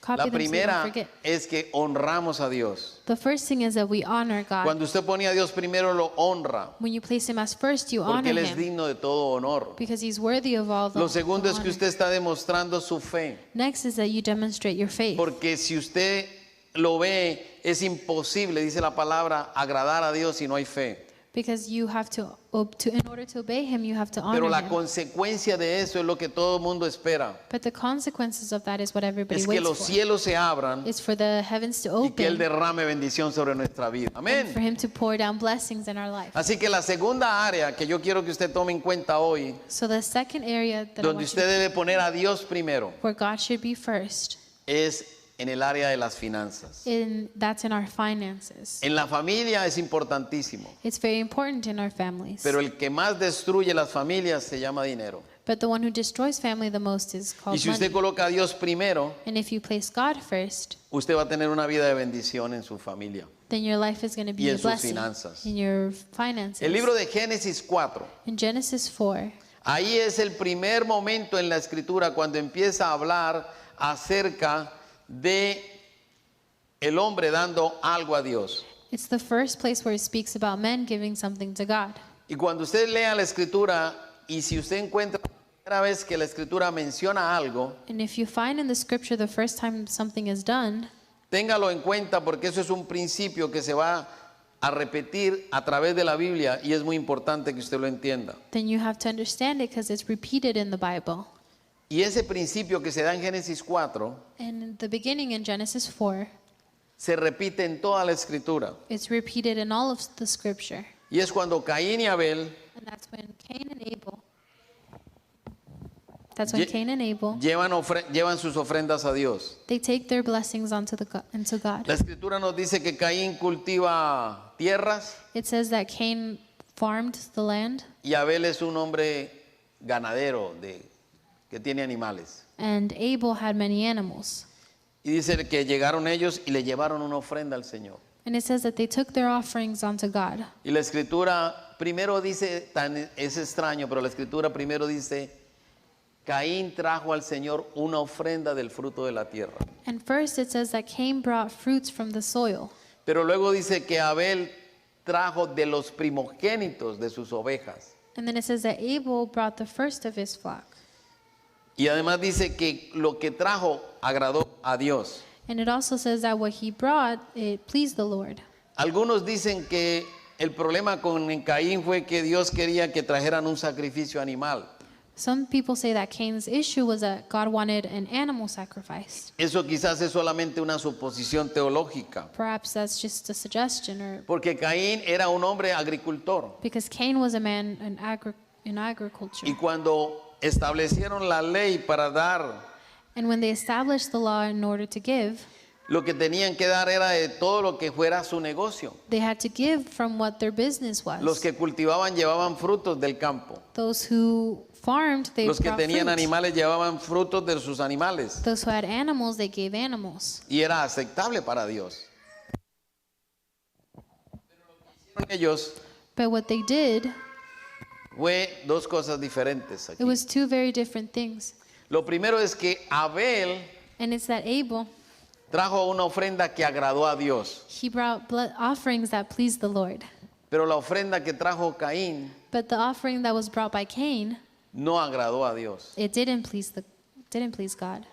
Copy La them so you don't primera forget. es que honramos a Dios. The first thing is that we honor God. Cuando usted pone a Dios primero, lo honra, When you place him as first, you porque honor Él es him digno de todo honor. because he's worthy of all the Lo segundo es que honor. usted está demostrando su fe, Next is that you demonstrate your faith. porque si usted lo ve, es imposible, dice la palabra, agradar a Dios si no hay fe. Because you have to in order to obey him, you have to honor Pero la him. consecuencia de eso es lo que todo el mundo espera, But the consequences of that is what everybody es que waits los for. cielos se abran It's for the heavens to y que Él open derrame bendición sobre nuestra vida. and for Amén. him to pour down blessings in our life. Así que la segunda área que yo quiero que usted tome en cuenta hoy, So the second area that I donde want usted you debe poner a Dios primero, where God should be first, es en el área de las finanzas. that's in our finances. En la familia es importantísimo, It's very important in our families. pero el que más destruye las familias se llama dinero. But the one who destroys family the most is Y called si usted money. coloca a Dios primero, And if you place God first, usted va a tener una vida de bendición en su familia. then your life is going to Y be en a sus blessing finanzas. in your finances. El libro de Génesis 4, In Genesis 4, ahí es el primer momento en la escritura cuando empieza a hablar acerca de el hombre dando algo a Dios. it's the first place where it speaks about men giving something to God. Y cuando usted lea la escritura y si usted encuentra la primera vez que la escritura menciona algo, And if you find in the scripture the first time something is done, téngalo en cuenta porque eso es un principio que se va a repetir a través de la Biblia y es muy importante que usted lo entienda. then you have to understand it because it's repeated in the Bible. Y ese principio que se da en Génesis 4 And in the beginning in Genesis 4, se repite en toda la escritura. it's repeated in all of the scripture. Y es cuando Caín y Abel And that's when Cain and Abel llevan sus ofrendas a Dios. they take their blessings into God. La escritura nos dice que Caín cultiva tierras It says that Cain farmed the land y Abel es un hombre ganadero que tiene animales. and Abel had many animals. Y dice que llegaron ellos y le llevaron una ofrenda al Señor. And it says that they took their offerings unto God. Y la escritura primero dice, es extraño, pero la escritura primero dice, Caín trajo al Señor una ofrenda del fruto de la tierra. And first it says that Cain brought fruits from the soil. Pero luego dice que Abel trajo de los primogénitos de sus ovejas. And then it says that Abel brought the first of his flock. Y además dice que lo que trajo agradó a Dios. And it also says that what he brought, it pleased the Lord. Algunos dicen que el problema con Caín fue que Dios quería que trajeran un sacrificio animal. Some people say that Cain's issue was that God wanted an animal sacrifice. Eso quizás es solamente una suposición teológica, Perhaps that's just a suggestion, or porque Caín era un hombre agricultor. because Cain was a man in agriculture. Y cuando establecieron la ley para dar, And when they established the law in order to give, lo que tenían que dar era de todo lo que fuera su negocio. They had to give from what their business was. Los que cultivaban llevaban frutos del campo. Those who farmed, they Los que brought tenían fruit. animales llevaban frutos de sus animales. Those who had animals, they gave animals. Y era aceptable para Dios. Ellos But what they did, fue dos cosas diferentes it aquí. was two very different things. Lo primero es que Abel And it's that Abel, trajo una ofrenda que agradó a Dios, he brought blood offerings that pleased the Lord. pero la ofrenda que trajo Caín But the offering that was brought by Cain, no agradó a Dios. it didn't please God.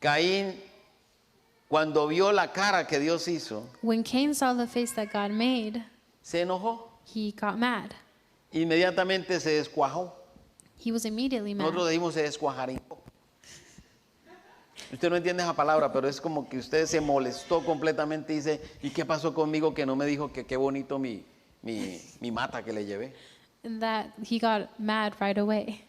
Caín, cuando vio la cara que Dios hizo, When Cain saw the face that God made, se enojó. he got mad. Inmediatamente se descuajó. He was immediately mad. Nosotros decimos se descuajaringó. Usted no entiende esa palabra, pero es como que usted se molestó completamente y dice, ¿y qué pasó conmigo que no me dijo que qué bonito mi mata que le llevé? And that he got mad right away.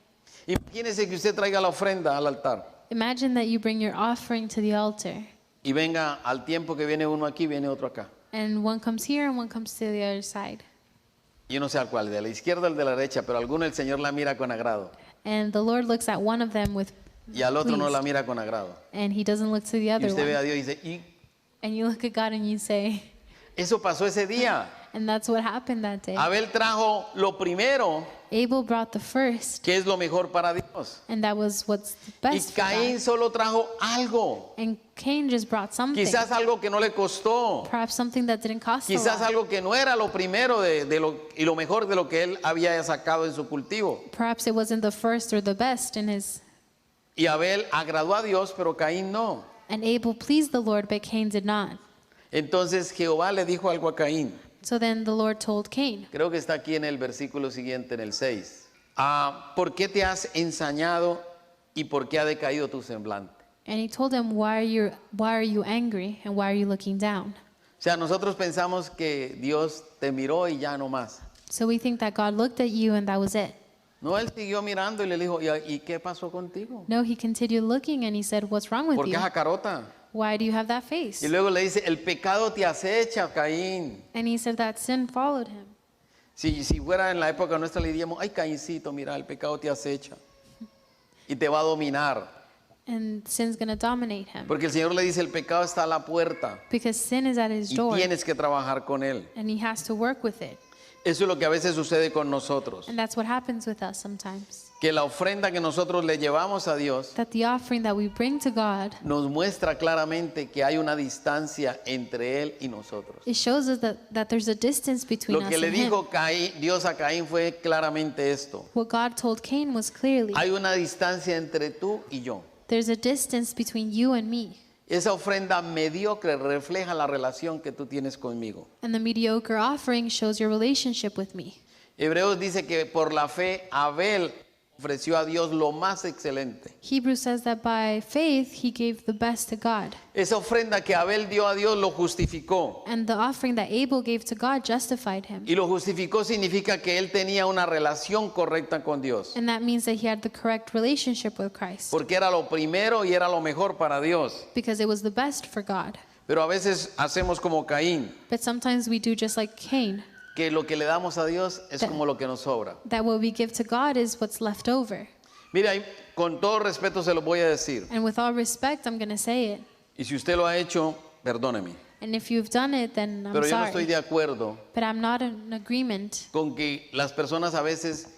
Imagínese que usted traiga la ofrenda al altar Imagine that you bring your offering to the altar, y venga al tiempo que viene uno aquí, viene otro acá. and one comes here and one comes to the other side. Yo no sé al cual, de la izquierda o el de la derecha, pero alguno el Señor la mira con agrado And the Lord looks at one of them with y al otro no la pleased, mira con agrado. and he doesn't look to the Y other usted ve a one. Dios y dice, ¿y And you look at God and you say, eso pasó ese día? and that's what happened that day. Abel trajo lo primero, Abel brought the first, que es lo mejor para Dios. and that was what's the Y best for Caín God. solo trajo algo, And Cain just brought something, quizás algo que no le costó, perhaps something that didn't cost a quizás lot. algo que no era lo primero y lo mejor de lo que él había sacado en su cultivo. Perhaps it wasn't the first or the best in his. Y Abel agradó a Dios, pero Caín no. And Abel pleased the Lord, but Cain did not. Entonces Jehová le dijo algo a Caín. So then the Lord told Cain, Creo que está aquí en el versículo siguiente, en el 6. ¿Por qué te has ensañado y por qué ha decaído tu semblante? and he told him, why are you angry and why are you looking down? O sea, nosotros pensamos que Dios te miró y ya no más. So we think that God looked at you and that was it. No, él siguió mirando y le dijo, ¿y qué pasó contigo? No, he continued looking and he said, what's wrong with ¿Por qué you? esa carota? Why do you have that face? Y luego le dice, el pecado te acecha, Caín. And he said that sin followed him. Si fuera en la época nuestra le diríamos, ay, Caíncito, mira, el pecado te acecha y te va a dominar. And sin's going to dominate him. Porque el Señor le dice, el pecado está a la puerta Because sin is at his y door tienes que trabajar con él. and he has to work with it. Eso es lo que a veces sucede con nosotros. And that's what happens with us sometimes. Que la ofrenda que nosotros le llevamos a Dios That the offering that we bring to God, nos muestra claramente que hay una distancia entre Él y nosotros. it shows us that there's a distance between Lo us que le and him. dijo Dios a Caín fue claramente esto. What God told Cain was clearly, Hay una distancia entre tú y yo. there's a distance between you and me. Esa ofrenda mediocre refleja la relación que tú tienes conmigo. And the mediocre offering shows your relationship with me. Hebreos dice que por la fe Abel ofreció a Dios lo más excelente. Hebrews says that by faith he gave the best to God. Esa ofrenda que Abel dio a Dios lo justificó. And the offering that Abel gave to God justified him. Y lo justificó significa que él tenía una relación correcta con Dios. And that means that he had the correct relationship with Christ. Porque era lo primero y era lo mejor para Dios. Because it was the best for God. Pero a veces hacemos como Caín, But sometimes we do just like Cain. que lo que le damos a Dios es como lo que nos sobra. That what we give to God is what's left over. Mira, con todo respeto se lo voy a decir. And with all respect, I'm going to say it. Y si usted lo ha hecho, perdóneme. And if you've done it, then I'm Pero yo no estoy sorry. de acuerdo But I'm not in agreement con que las personas a veces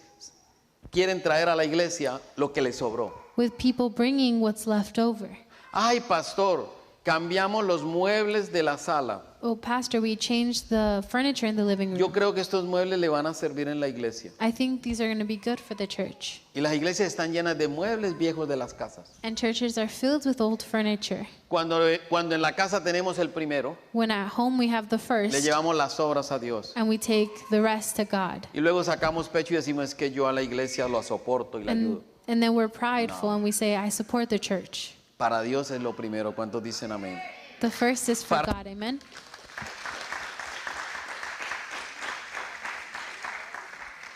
quieren traer a la iglesia lo que les sobró. with people bringing what's left over. Ay, pastor, cambiamos los muebles de la sala. Oh, Pastor, we changed the furniture in the living Yo room. creo que estos muebles le van a servir en la iglesia. I think these are going to be good for the church. Y las iglesias están llenas de muebles viejos de las casas. And churches are filled with old furniture. Cuando en la casa tenemos el primero, When at home we have the le first llevamos las obras a Dios. and we take the rest to God. Y luego sacamos pecho y decimos, es que yo a la iglesia lo soporto y le ayudo. And then we're prideful and we say, I support the church. Para Dios es lo primero. ¿Cuántos dicen amén? The first is for Para- God, amen?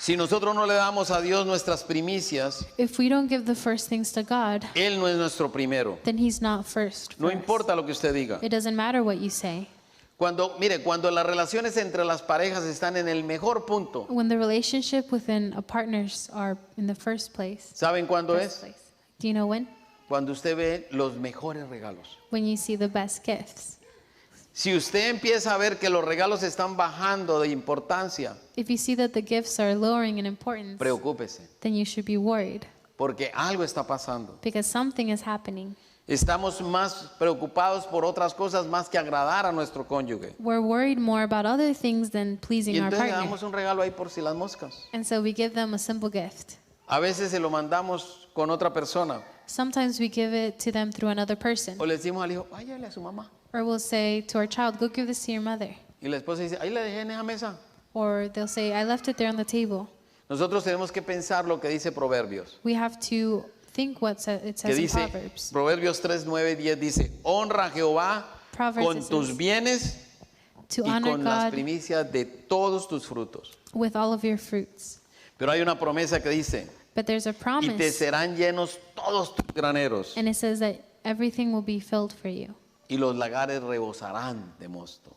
Si nosotros no le damos a Dios nuestras primicias, If we don't give the first things to God, Él no es nuestro primero. then He's not first. No for us. importa lo que usted diga. It doesn't matter what you say. Cuando las relaciones entre las parejas están en el mejor punto, When the relationship within a partners are in the first place. ¿saben cuándo First es? place. Do you know when? Cuando usted ve los mejores regalos. When you see the best gifts. Si usted empieza a ver que los regalos están bajando de importancia, If you see that the gifts are lowering in importance, preocúpese, then you should be worried porque algo está pasando. because something is happening. Estamos más preocupados por otras cosas más que agradar a nuestro cónyuge. We're worried more about other things than Y pleasing our entonces le partner. damos un regalo ahí por si las moscas. And so we give them a simple gift. A veces se lo mandamos con otra persona. Sometimes we give it to them through another person. O le decimos al hijo, váyale a su mamá. Or we'll say to our child, go give this to your mother. Y la esposa dice, ahí le dejé en esa mesa. Or they'll say, I left it there on the table. Nosotros tenemos que pensar lo que dice Proverbios. We have to think what it Que says in dice, Proverbs. Proverbios 3, 9, 10 dice, honra a Jehová Proverbs con tus says, bienes to y honor con las God primicias de todos tus frutos. with all of your fruits. Pero hay una promesa que dice, But there's a y te promise, serán llenos todos tus graneros and it says that everything will be filled for you. y los lagares rebosarán de mosto.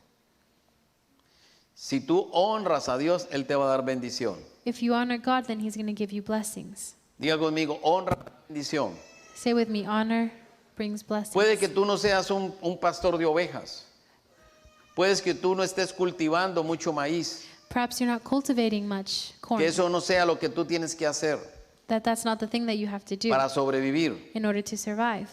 Si tú honras a Dios, Él te va a dar bendición. If you honor God, then He's going to give you blessings. Diga conmigo, honra, bendición. Say with me, honor brings blessings. Puede que tú no seas un pastor de ovejas. Puedes que tú no estés cultivando mucho maíz. Perhaps you're not cultivating much corn. Que eso no sea lo que tú tienes que hacer That's not the thing that you have to do para sobrevivir. in order to survive.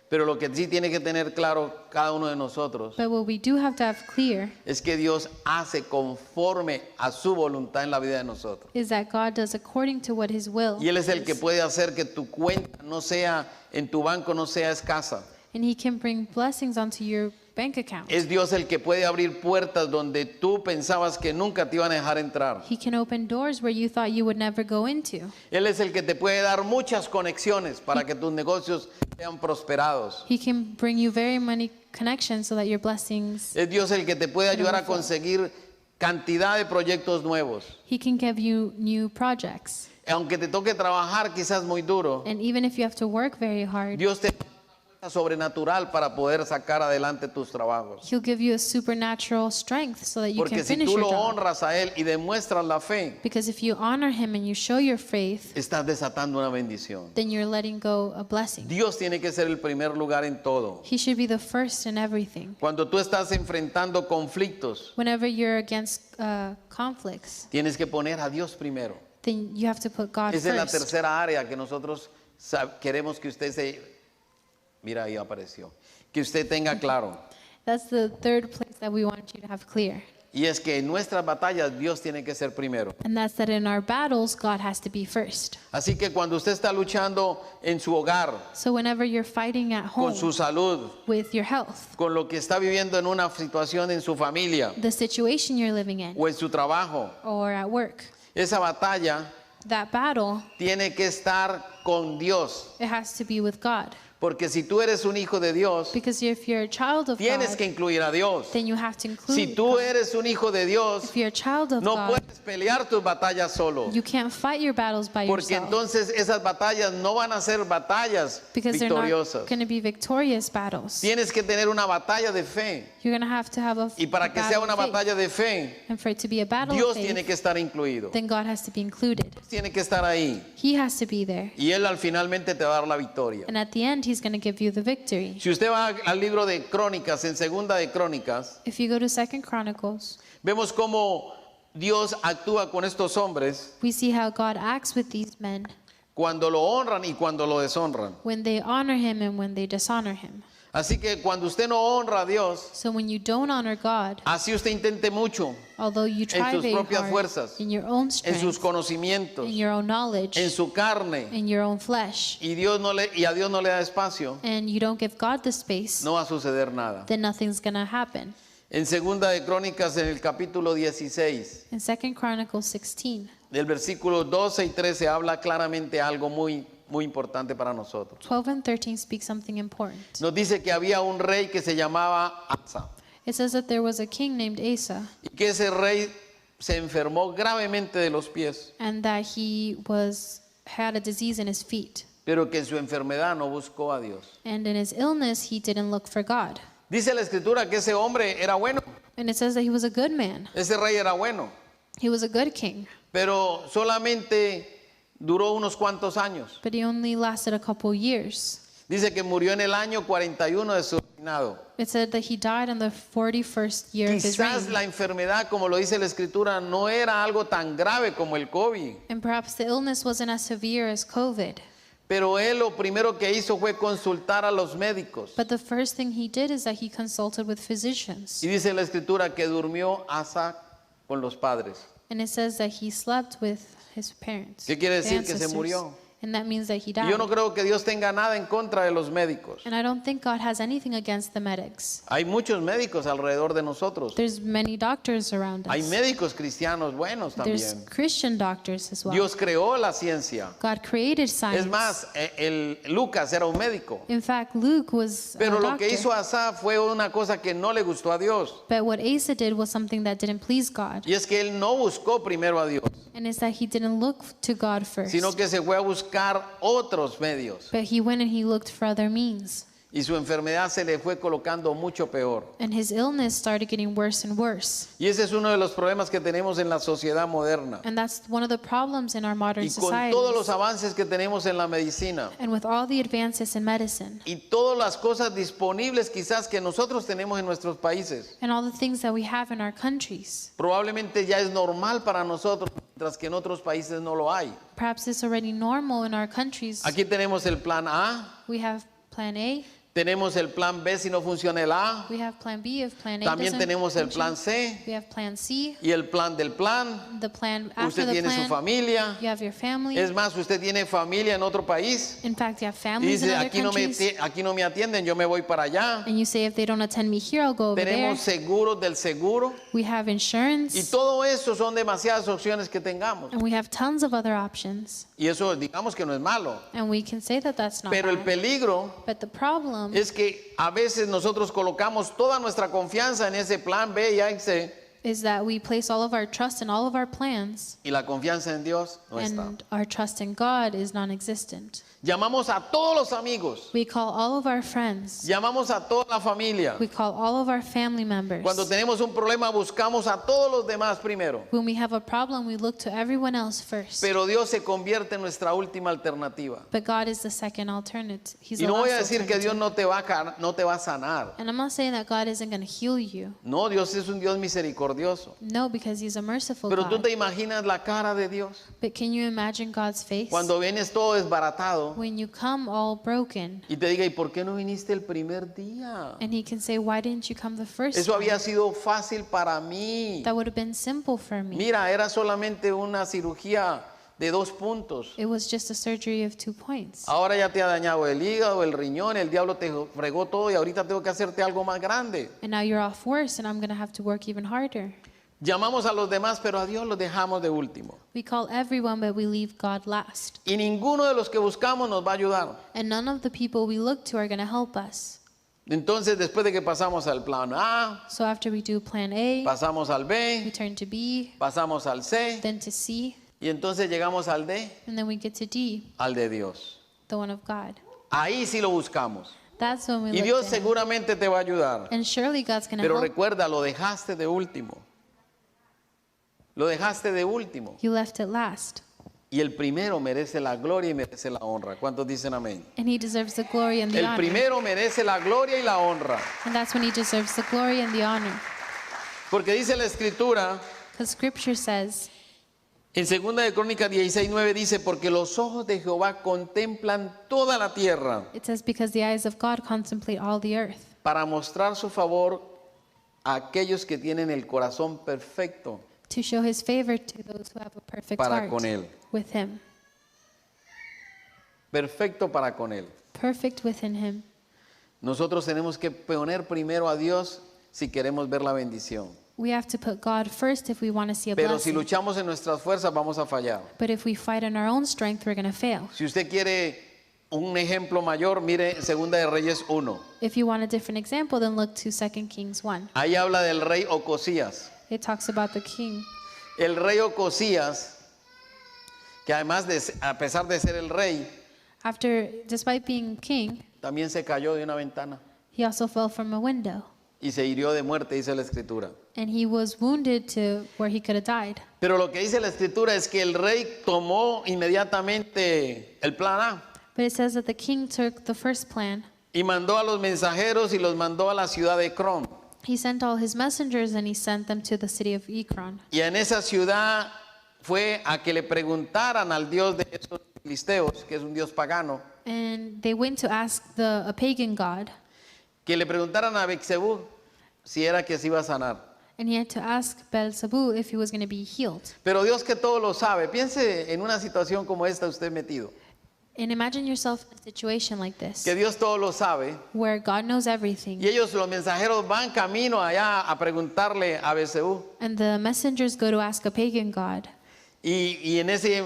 Pero lo que sí tiene que tener claro cada uno de nosotros But what we do have to have clear es que Dios hace conforme a su voluntad en la vida de nosotros. is that God does according to what His will Y Él es el que is. puede hacer que tu cuenta no sea, en tu banco no sea escasa. And He can bring blessings onto your bank account. Es Dios el que puede abrir puertas donde tú pensabas que nunca te iban a dejar entrar. He can open doors where you thought you would never go into. Él es el que te puede dar muchas conexiones para que tus negocios sean prosperados. He can bring you very many connections so that your blessings, Es Dios el que te puede ayudar a conseguir cantidad de proyectos nuevos. He can give you new projects. Aunque te toque trabajar quizás muy duro, And even if you have to work very hard, Dios te da una fuerza sobrenatural para poder sacar adelante tus trabajos. He'll give you a supernatural strength so that you Porque can si finish tú your lo job. honras a Él y demuestras la fe, Because if you honor Him and you show your faith, estás desatando una bendición. then you're letting go a blessing. Dios tiene que ser el primer lugar en todo. He should be the first in everything. Cuando tú estás enfrentando conflictos, Whenever you're against conflicts, tienes que poner a Dios primero. then you have to put God Esa es la first. tercera área que nosotros queremos que usted mira, ahí apareció. Que usted tenga claro. That's the third place that we want you to have clear. Y es que en nuestras batallas Dios tiene que ser primero. And that's that in our battles, God has to be first. Así que cuando usted está luchando en su hogar, So whenever you're fighting at con home su salud, with your health, con lo que está viviendo en una situación en su familia the situation you're living in, o en su trabajo, or at work, esa batalla that battle, tiene que estar con Dios. it has to be with God. Porque si tú eres un hijo de Dios, Because if you're a child of tienes que God, incluir a Dios. then you have to include Si tú God. eres un hijo de Dios, If you're a child of no God, puedes pelear tus batallas solo. you can't fight your battles by Porque yourself. entonces esas batallas no van a ser batallas Because they're not victoriosas. going to be victorious battles. Tienes que tener una batalla de fe. You're going to have a Y para que sea battle una of faith. batalla de fe, And for it to be a battle Dios of faith, tiene que estar incluido. then God has to be included. Tiene que estar ahí. He has to be there. Y Él al finalmente te va a dar la victoria. And at the end, He's going to give you the victory. Si usted va al libro de Crónicas, en segunda de Crónicas, If you go to 2 Chronicles, vemos cómo Dios actúa con estos hombres we see how God acts with these men cuando lo honran y cuando lo deshonran. when they honor Him and when they dishonor Him. Así que cuando usted no honra a Dios, So when you don't honor God, así usted intente mucho although you try sus very propias hard fuerzas, in your own en sus strength, conocimientos, in your own knowledge, en su carne, in your own flesh, y a Dios no le da espacio, and you don't give God the space, no va a suceder nada. then nothing's going to happen. En segunda de Crónicas, en el capítulo 16, In 2 Chronicles 16, del versículo 12 y 13, habla claramente algo muy importante para nosotros. 12 and 13 speak something important. Nos dice que había un rey que se llamaba Asa, It says that there was a king named Asa, y que ese rey se enfermó gravemente de los pies, and that he had a disease in his feet. pero que en su enfermedad no buscó a Dios. And in his illness, he didn't look for God. Dice la escritura que ese hombre era bueno, And it says that he was a good man. ese rey era bueno, He was a good king, pero solamente duró unos cuantos años. but he only lasted a couple years. Dice que murió en el año 41 de su reinado. It said that he died in the 41st year of his Quizás reign. la enfermedad, como lo dice la escritura, no era algo tan grave como el COVID, And perhaps the illness wasn't as severe as COVID. pero él lo primero que hizo fue consultar a los médicos. But the first thing he did is that he consulted with physicians. Y dice la escritura que durmió Asa con los padres. And it says that he slept with his parents. ¿Qué quiere the decir? Que se ancestors. murió. And that means that he Y died. yo no creo que Dios tenga nada en contra de los médicos. And I don't think God has anything against the medics. Hay muchos médicos alrededor de nosotros. There's many doctors around Hay us. médicos cristianos buenos There's también. Christian doctors as well. Dios creó la ciencia. God created science. Es más, Lucas era un médico. In fact, Luke was Pero a lo doctor. que hizo Asa fue una cosa que no le gustó a Dios. But what Asa did was something that didn't please God. Y es que él no buscó primero a Dios, And it's that he didn't look to God first. sino que se fue a buscar otros medios. But he went and he looked for other means. Y su enfermedad se le fue colocando mucho peor. And his illness started getting worse and worse. Y ese es uno de los problemas que tenemos en la sociedad moderna. And that's one of the problems in our modern Y con society. todos los avances que tenemos en la medicina And with all the advances in medicine. y todas las cosas disponibles quizás que nosotros tenemos en nuestros países, And all the things that we have in our countries. probablemente ya es normal para nosotros, mientras que en otros países no lo hay. Perhaps it's already normal in our countries. Aquí tenemos el plan A, We have plan A. tenemos el plan B si no funciona el A, We have plan B if plan A también doesn't tenemos el function. plan C We have plan C. y el plan del plan. The plan after Usted the tiene su plan. familia. You have your family. Es más, usted tiene familia en otro país In fact, you have y families in dice, other countries. aquí no me atienden, yo me voy para allá. And you say, if they don't attend me here, I'll go over there. Tenemos seguros del seguro We have y insurance. todo eso son demasiadas opciones que tengamos. And we have tons of other options. Y eso digamos que no es malo. And we can say that that's not Pero el bad. peligro But the problem es que a veces nosotros colocamos toda nuestra confianza en ese plan B y C is that we place all of our trust in all of our plans, y la confianza en Dios no está. and our trust in God is non-existent. Llamamos a todos los amigos, We call all of our friends. llamamos a toda la familia. We call all of our family members. Cuando tenemos un problema buscamos a todos los demás primero. When we have a problem, we look to everyone else first. Pero Dios se convierte en nuestra última alternativa. But God is the second alternative. He's Y the no voy a last decir que Dios alternative. no te va a sanar. And I'm not saying that God isn't going to heal you. No, Dios es un Dios misericordioso. No, because He's a merciful Pero tú God. te imaginas la cara de Dios But can you imagine God's face? cuando vienes todo desbaratado When you come all broken, y te diga, ¿y por qué no viniste el primer día? and He can say, why didn't you come the first Eso time? había sido fácil para mí. That would have been simple for me. Mira, era solamente una cirugía de 2 puntos. It was just a surgery of 2 points. Ahora ya te ha dañado el hígado, el riñón, el diablo te fregó todo y ahorita tengo que hacerte algo más grande. And now you're off worse, and I'm going to have to work even harder. Llamamos a los demás, pero a Dios los dejamos de último. We call everyone, but we leave God last. Y ninguno de los que buscamos nos va a ayudar. And none of the people we look to are going to help us. Entonces, después de que pasamos al plan A, So after we do plan A, pasamos al we B, turn to B, pasamos al C then to C, y entonces llegamos al D, and then we get to D, al de Dios. the one of God. Ahí sí lo buscamos. That's when we Y look Dios to Him. seguramente te va a ayudar. And surely God's going to Pero help. recuerda, lo dejaste de último. Lo dejaste de último. You left it last. Y el primero merece la gloria y merece la honra. ¿Cuántos dicen amén? And He deserves the glory and the El honor. primero merece la gloria y la honra. And that's when He deserves the glory and the honor. Porque dice la Escritura, Because Scripture says, en 2 de Crónicas 16:9 dice, porque los ojos de Jehová contemplan toda la tierra it says, because the eyes of God contemplate all the earth, para mostrar su favor a aquellos que tienen el corazón perfecto to show His favor to those who have a perfect para heart con Él. with Him. Perfecto para con Él. Perfect within Him. Nosotros tenemos que poner primero a Dios si queremos ver la bendición. We have to put God first if we want to see a Pero si blessing. luchamos en nuestras fuerzas vamos a fallar. But if we fight in our own strength, we're going to fail. Si usted quiere un ejemplo mayor, mire 2 de Reyes 1. If you want a different example, then look to 2 Kings 1. Ahí habla del rey Ocosías. It talks about the king. el rey Ocosías, que además a pesar de ser el rey, despite being king, también se cayó de una ventana he also fell from a window. y se hirió de muerte, dice la escritura. And he was wounded to where he could have died. Pero lo que dice la escritura es que el rey tomó inmediatamente el plan A But it says that the king took the first plan. y mandó a los mensajeros y los mandó a la ciudad de Ecrón. He sent all his messengers and he sent them to the city of Ekron. Y en esa ciudad fue a que le preguntaran al dios de esos filisteos, que es un dios pagano, And they went to ask a pagan god, que le preguntaran a Bexebú si era que se iba a sanar. and he had to ask Beelzebub if he was going to be healed. Pero Dios que todo lo sabe, piense en una situación como esta usted metido, And imagine yourself in a situation like this, que Dios todo lo sabe, where God knows everything, y ellos los mensajeros van camino allá a preguntarle a Bexebú, and the messengers go to ask a pagan god. y en ese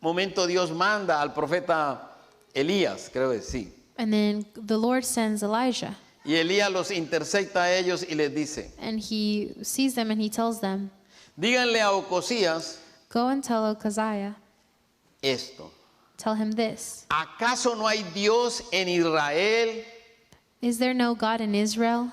momento Dios manda al profeta Elías, creo que sí, And then the Lord sends Elijah, y Elías los intercepta a ellos y les dice, and he sees them and he tells them, díganle a Ocosías go and tell Okaziah, esto. tell him this. ¿Acaso no hay Dios en Israel Is there no God in Israel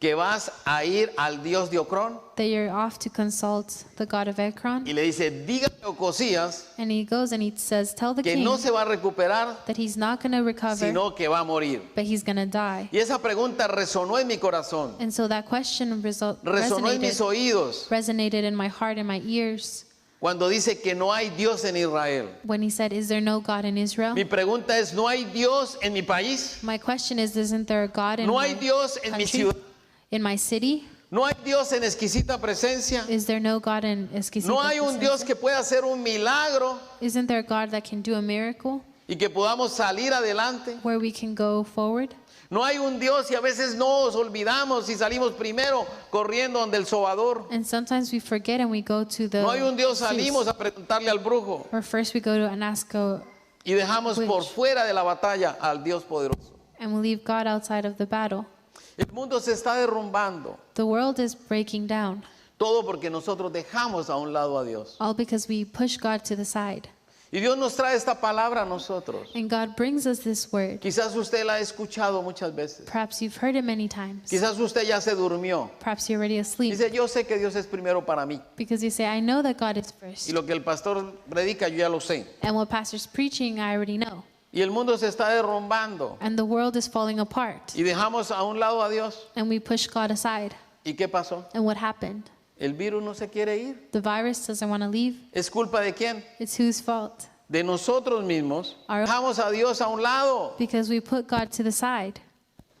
que vas a ir al Dios de Ocrón? that you're off to consult the God of Ekron? Y le dice, dígale a Ocosías And he goes and he says, tell the que king no se va a recuperar, that he's not going to recover, sino que va a morir. but he's going to die. Y esa pregunta resonó en mi corazón, And so that question resonó en mis oídos resonated in my heart and my ears cuando dice que no hay Dios en Israel. when he said, is there no God in Israel? Mi pregunta es, ¿no hay Dios en mi país? My question is, isn't there a God in ¿No my hay Dios en mi country, ciudad? in my city? ¿No hay Dios en exquisita presencia? Is there no God in Esquisita? ¿No hay un Dios Presencia? que pueda hacer un milagro Isn't there a God that can do a miracle y que podamos salir adelante? where we can go forward? No hay un Dios y a veces nos olvidamos y salimos primero corriendo donde el sobador. And sometimes we forget and we go to the No hay un Dios, Zeus. salimos a preguntarle al brujo Or first we go to and ask y dejamos por Which? fuera de la batalla al Dios poderoso. and we leave God outside of the battle. El mundo se está derrumbando, The world is breaking down, todo porque nosotros dejamos a un lado a Dios. all because we push God to the side. Y Dios nos trae esta palabra a nosotros. And God brings us this word. Quizás usted la ha escuchado muchas veces. Perhaps you've heard it many times. Quizás usted ya se durmió. Perhaps you're already asleep. Dice, yo sé que Dios es primero para mí. Because you say, I know that God is Y first. lo que el pastor predica, yo ya lo sé. And what pastor's preaching, I already know. Y el mundo se está derrumbando. And the world is falling apart. Y dejamos a un lado a Dios. And we push God aside. ¿Y qué pasó? And what happened? El virus no se quiere ir. The virus doesn't want to leave. ¿Es culpa de quién? It's whose fault? De nosotros mismos. Our- Dejamos a Dios a un lado. Because we put God to the side.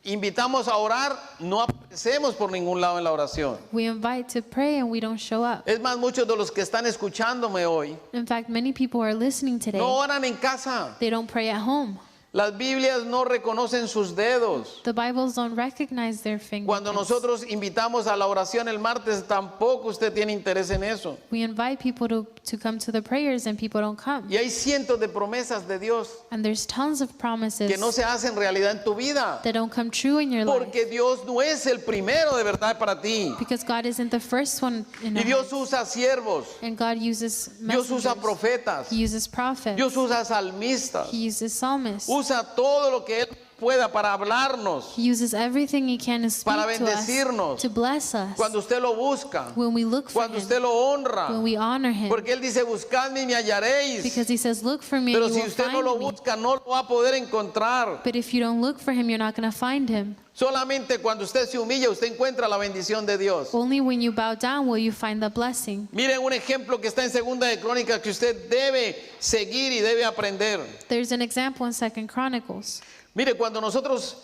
Invitamos a orar, no aparecemos por ningún lado en la oración. We invite to pray and we don't show up. Es más, muchos de los que están escuchándome hoy In fact, many people who are listening today, no oran en casa. they don't pray at home. Las Biblias no reconocen sus dedos. The Bibles don't recognize their fingers. Cuando nosotros invitamos a la oración el martes, tampoco usted tiene interés en eso. We invite people to come to the prayers and people don't come. Y hay cientos de promesas de Dios And there's tons of promises que no se hacen realidad en tu vida. that don't come true in your life. Porque Dios no es el primero de verdad para ti. Because God isn't the first one in Y our Dios lives. usa siervos, And God uses Dios usa messengers. profetas, He uses prophets. Dios usa salmistas, He uses psalmists. usa todo lo que Él pueda para hablarnos, He uses everything he can to speak para to bendecirnos. us, to bless us. cuando usted lo busca, When we look for cuando him, usted lo honra. when we honor him. Porque Él dice, buscadme y me hallaréis. Because he says, look for me Pero and si you will usted no find lo me. busca, no lo va a poder encontrar. But if you don't look for him, you're not going to find him. Solamente cuando usted se humilla, usted encuentra la bendición de Dios. Only when you bow down will you find the blessing. Miren un ejemplo que está en Segunda de Crónicas que usted debe seguir y debe aprender. There's an example in 2 Chronicles. Mire, cuando nosotros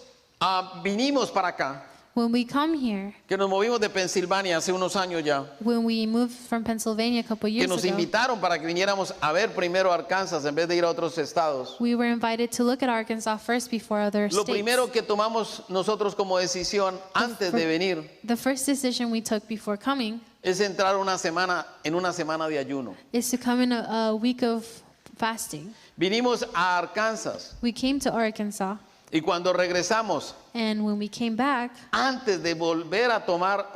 vinimos para acá, When we come here, que nos movimos de Pensilvania hace unos años ya, when we moved from Pennsylvania a couple que years nos ago, invitaron para que viniéramos a ver primero Arkansas en vez de ir a otros estados. we were invited to look at Arkansas first before other Lo states. primero que tomamos nosotros como decisión antes de venir The first decision we took before coming es entrar en una semana de ayuno. is to come in a week of fasting. Vinimos a Arkansas We came to Arkansas, y cuando regresamos, and when we came back, antes de volver a tomar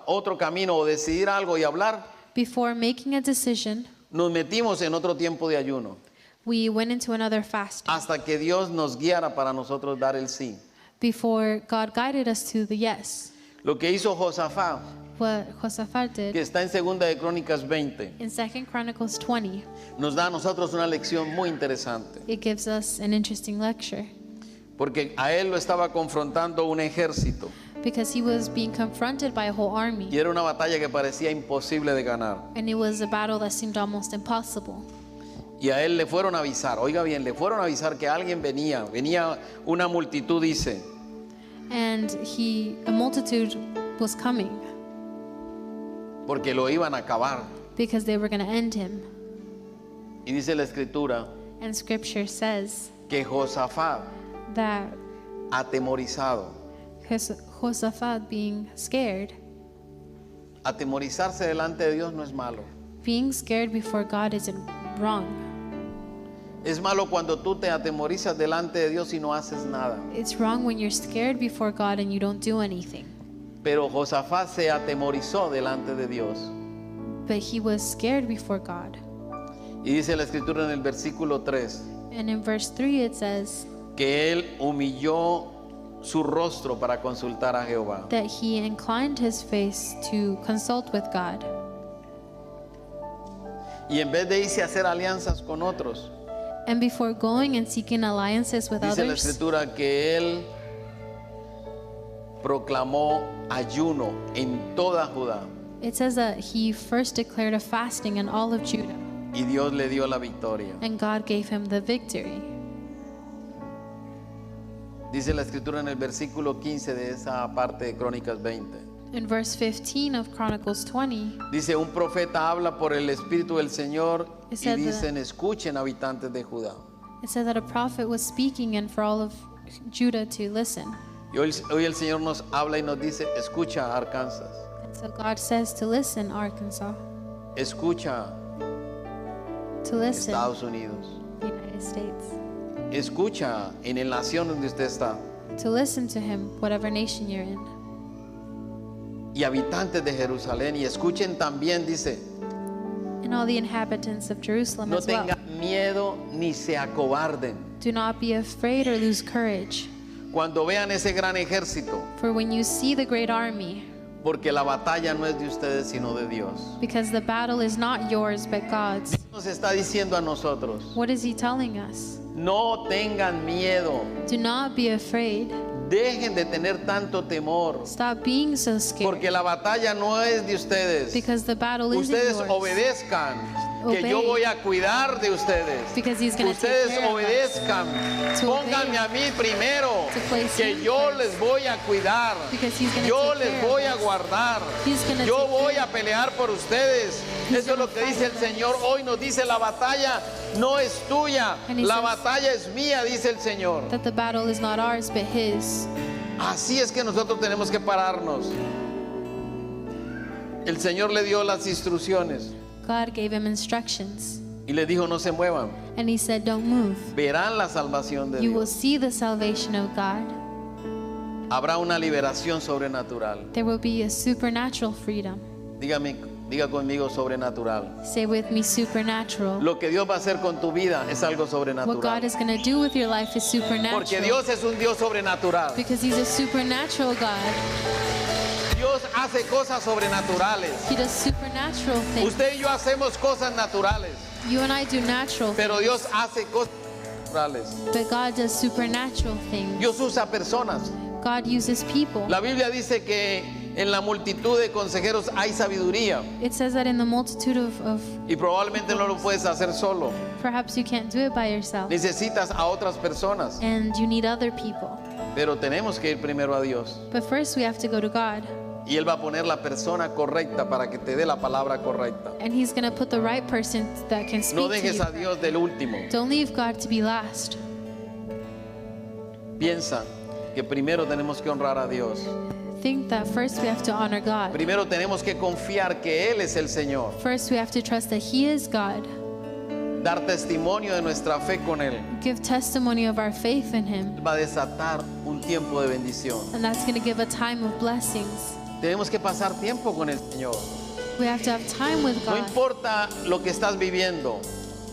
otro camino o decidir algo y hablar, Before making a decision, nos metimos en otro tiempo de ayuno we went into another fast hasta que Dios nos guiara para nosotros dar el sí. before God guided us to the yes. Lo que hizo Josafat, What Josaphat que did está en Segunda de Crónicas 20, in 2 Chronicles 20, nos da a nosotros una lección muy interesante, it gives us an interesting lecture porque a él lo estaba confrontando un ejército because he was being confronted by a whole y army, era una batalla que parecía imposible de ganar. and it was a battle that seemed almost impossible. Y a él le fueron a avisar, oiga bien, le fueron a avisar que alguien venía una multitud, dice, And a multitude was coming porque lo iban a acabar. because they were going to end him. Y dice la escritura And scripture says que Josafat, that atemorizado, Josaphat being scared, atemorizarse delante de Dios no es malo. being scared before God isn't wrong. Es malo cuando tú te atemorizas delante de Dios y no haces nada. It's wrong when you're scared before God and you don't do anything. Pero Josafat se atemorizó delante de Dios. But he was scared before God. Y dice la escritura en el versículo 3 And in verse 3 it says que él humilló su rostro para consultar a Jehová. that he inclined his face to consult with God. Y en vez de irse a hacer alianzas con otros, And before going and seeking alliances with dice la others, escritura que él proclamó ayuno en toda Judá it says that he first declared a fasting in all of Judah, y Dios le dio la victoria. and God gave him the victory. Dice la escritura en el versículo 15 de esa parte de Crónicas 20. In verse 15 of Chronicles 20, Dice, un profeta habla por el Espíritu del Señor y It said that- dicen, escuchen habitantes de Judá. it said that a prophet was speaking and for all of Judah to listen. Y hoy el Señor nos habla y nos dice, escucha Arkansas, And so God says to listen, Arkansas, escucha to listen, Estados Unidos, the United States, escucha en la nación donde usted está to listen to him, whatever nation you're in. y habitantes de Jerusalén y escuchen también, dice, And all the inhabitants of Jerusalem no as well. tengan miedo ni se acobarden. Do not be afraid or lose courage. Cuando vean ese gran ejército, For when you see the great army, porque la batalla no es de ustedes sino de Dios. because the battle is not yours but God's. Nos está diciendo a nosotros, What is he telling us? no tengan miedo, Do not be afraid. dejen de tener tanto temor, Stop being so scared. porque la batalla no es de ustedes. Because the battle isn't Ustedes yours. obedezcan, que Obey. yo voy a cuidar de ustedes. Because he's going to take Ustedes care of us. obedezcan, To pónganme obey. a mí primero, To place que him yo first. les voy a cuidar, Because he's gonna yo take les care of voy a us. guardar, He's gonna yo take voy care a pelear por ustedes. He's Eso es lo gonna que dice el fight for Señor. Hoy nos dice, la batalla no es tuya, And he la says- batalla es mía, dice el Señor. That the battle is not ours but his. Así es que nosotros tenemos que pararnos. El Señor le dio las instrucciones God gave him instructions. y le dijo, no se muevan, And he said, don't move. verán la salvación de You will Dios. see the salvation of God. Habrá una liberación sobrenatural. There will be a supernatural freedom. Diga conmigo sobrenatural. Say with me, supernatural. Lo que Dios va a hacer con tu vida es algo What God sobrenatural. is going to do with your life is Porque supernatural. Dios es un Dios sobrenatural. Because he's a supernatural God. Dios hace cosas sobrenaturales. He does supernatural things. Usted y yo hacemos cosas naturales, You and I do natural pero things. Dios hace cosas naturales. But God does supernatural things. Dios usa personas. God uses people. La Biblia dice que en la multitud de consejeros hay sabiduría It says that in the multitude of y probablemente no lo puedes hacer solo. perhaps you can't do it by yourself. Necesitas a otras personas, And you need other people. pero tenemos que ir primero a Dios. But first we have to go to God. Y Él va a poner la persona correcta para que te dé la palabra correcta. And he's going to put the right person that can No speak to dejes you. a Dios del último. Don't leave God to be last. Piensa que primero tenemos que honrar a Dios. Think that first we have to honor God. Primero tenemos que confiar que Él es el Señor. First we have to trust that he is God. Dar testimonio de nuestra fe con Él. Give testimony of our faith in him. Va a desatar un tiempo de bendición. And that's going to give a time of blessings. Tenemos que pasar tiempo con el Señor. We have to have time with No God. importa lo que estás viviendo,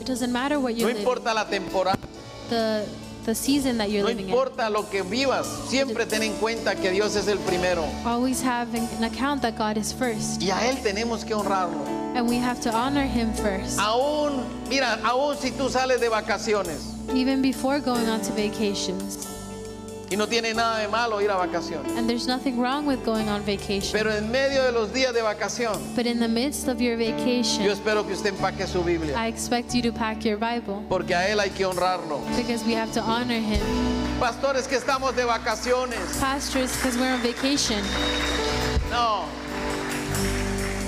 It doesn't matter what no you're living, importa la temporada, the season that you're no living in. importa lo que vivas, siempre ten en cuenta que Dios es el primero Always have an account that God is first, y a Él tenemos que honrarlo. and we have to honor Him first. Aún, mira, aún si tú sales de vacaciones, Even before going on to vacations. y no tiene nada de malo ir a vacaciones, And there's nothing wrong with going on vacation. pero en medio de los días de vacación, But in the midst of your yo vacation, espero que usted empaque su Biblia, I expect you to pack your Bible, porque a Él hay que honrarlo. because we have to honor Him. Pastores que estamos de vacaciones, Pastors, because we're on vacation. no.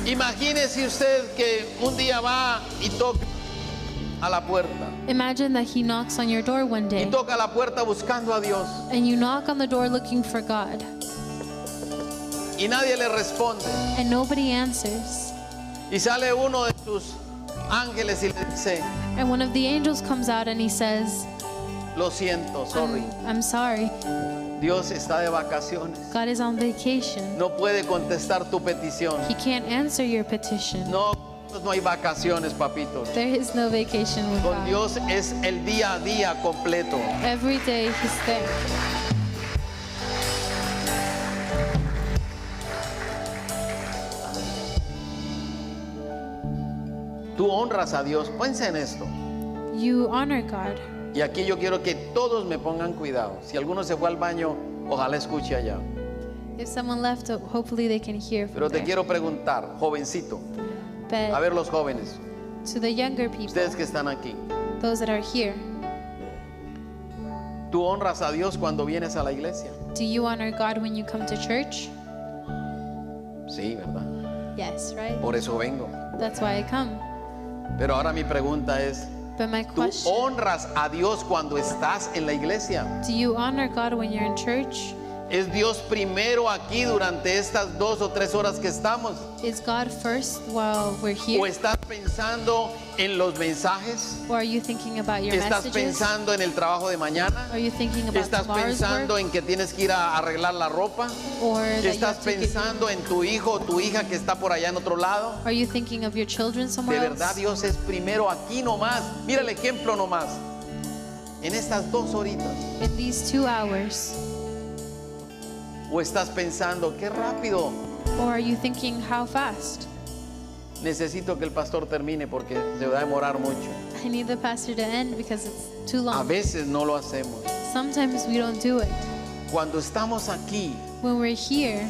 Imagínese usted que un día va y toca a la puerta, Imagine that He knocks on your door one y day, toca la puerta buscando a Dios, and you knock on the door looking for God, y nadie le responde, and nobody answers. y sale uno de tus ángeles y le dice, And one of the angels comes out and he says, lo siento, sorry, I'm sorry, Dios está de vacaciones, God is on vacation. no puede contestar tu petición. He can't answer your petition. No, no hay vacaciones, papitos. There is no vacation with Con God. Dios es el día a día completo. Every day He's there. Tú honras a Dios, piensa en esto. You honor God. Y aquí yo quiero que todos me pongan cuidado. Si alguno se fue al baño, ojalá escuche allá. If someone left, hopefully they can hear Pero from te there. quiero preguntar, jovencito, a But ver los jóvenes, to the younger people, ustedes que están aquí, those that are here, ¿tú honras a Dios cuando vienes a la iglesia? do you honor God when you come to church? Sí, ¿verdad? Yes, right? Por eso vengo. That's why I come. Pero ahora mi pregunta es, But my ¿tú question, honras a Dios cuando estás en la iglesia? do you honor God when you're in church? ¿Es Dios primero aquí durante estas 2 o 3 horas que estamos? Is God first while we're here? ¿O estás pensando en los mensajes? Or are you thinking about your ¿Estás messages? pensando en el trabajo de mañana? Are you thinking about ¿Estás tomorrow's pensando work? en que tienes que ir a arreglar la ropa? Or that you ¿Estás have to get- pensando en tu hijo o tu hija que está por allá en otro lado? Are you thinking of your children De somewhere verdad else? Dios es primero aquí nomás. Mira el ejemplo nomás. En estas 2 horitas. In these 2 hours? ¿O estás pensando, qué rápido? Or are you thinking, how fast? Necesito que el pastor termine porque se va a demorar mucho. I need the pastor to end because it's too A long. veces no lo hacemos. Sometimes we don't do it. Cuando estamos aquí, When we're here,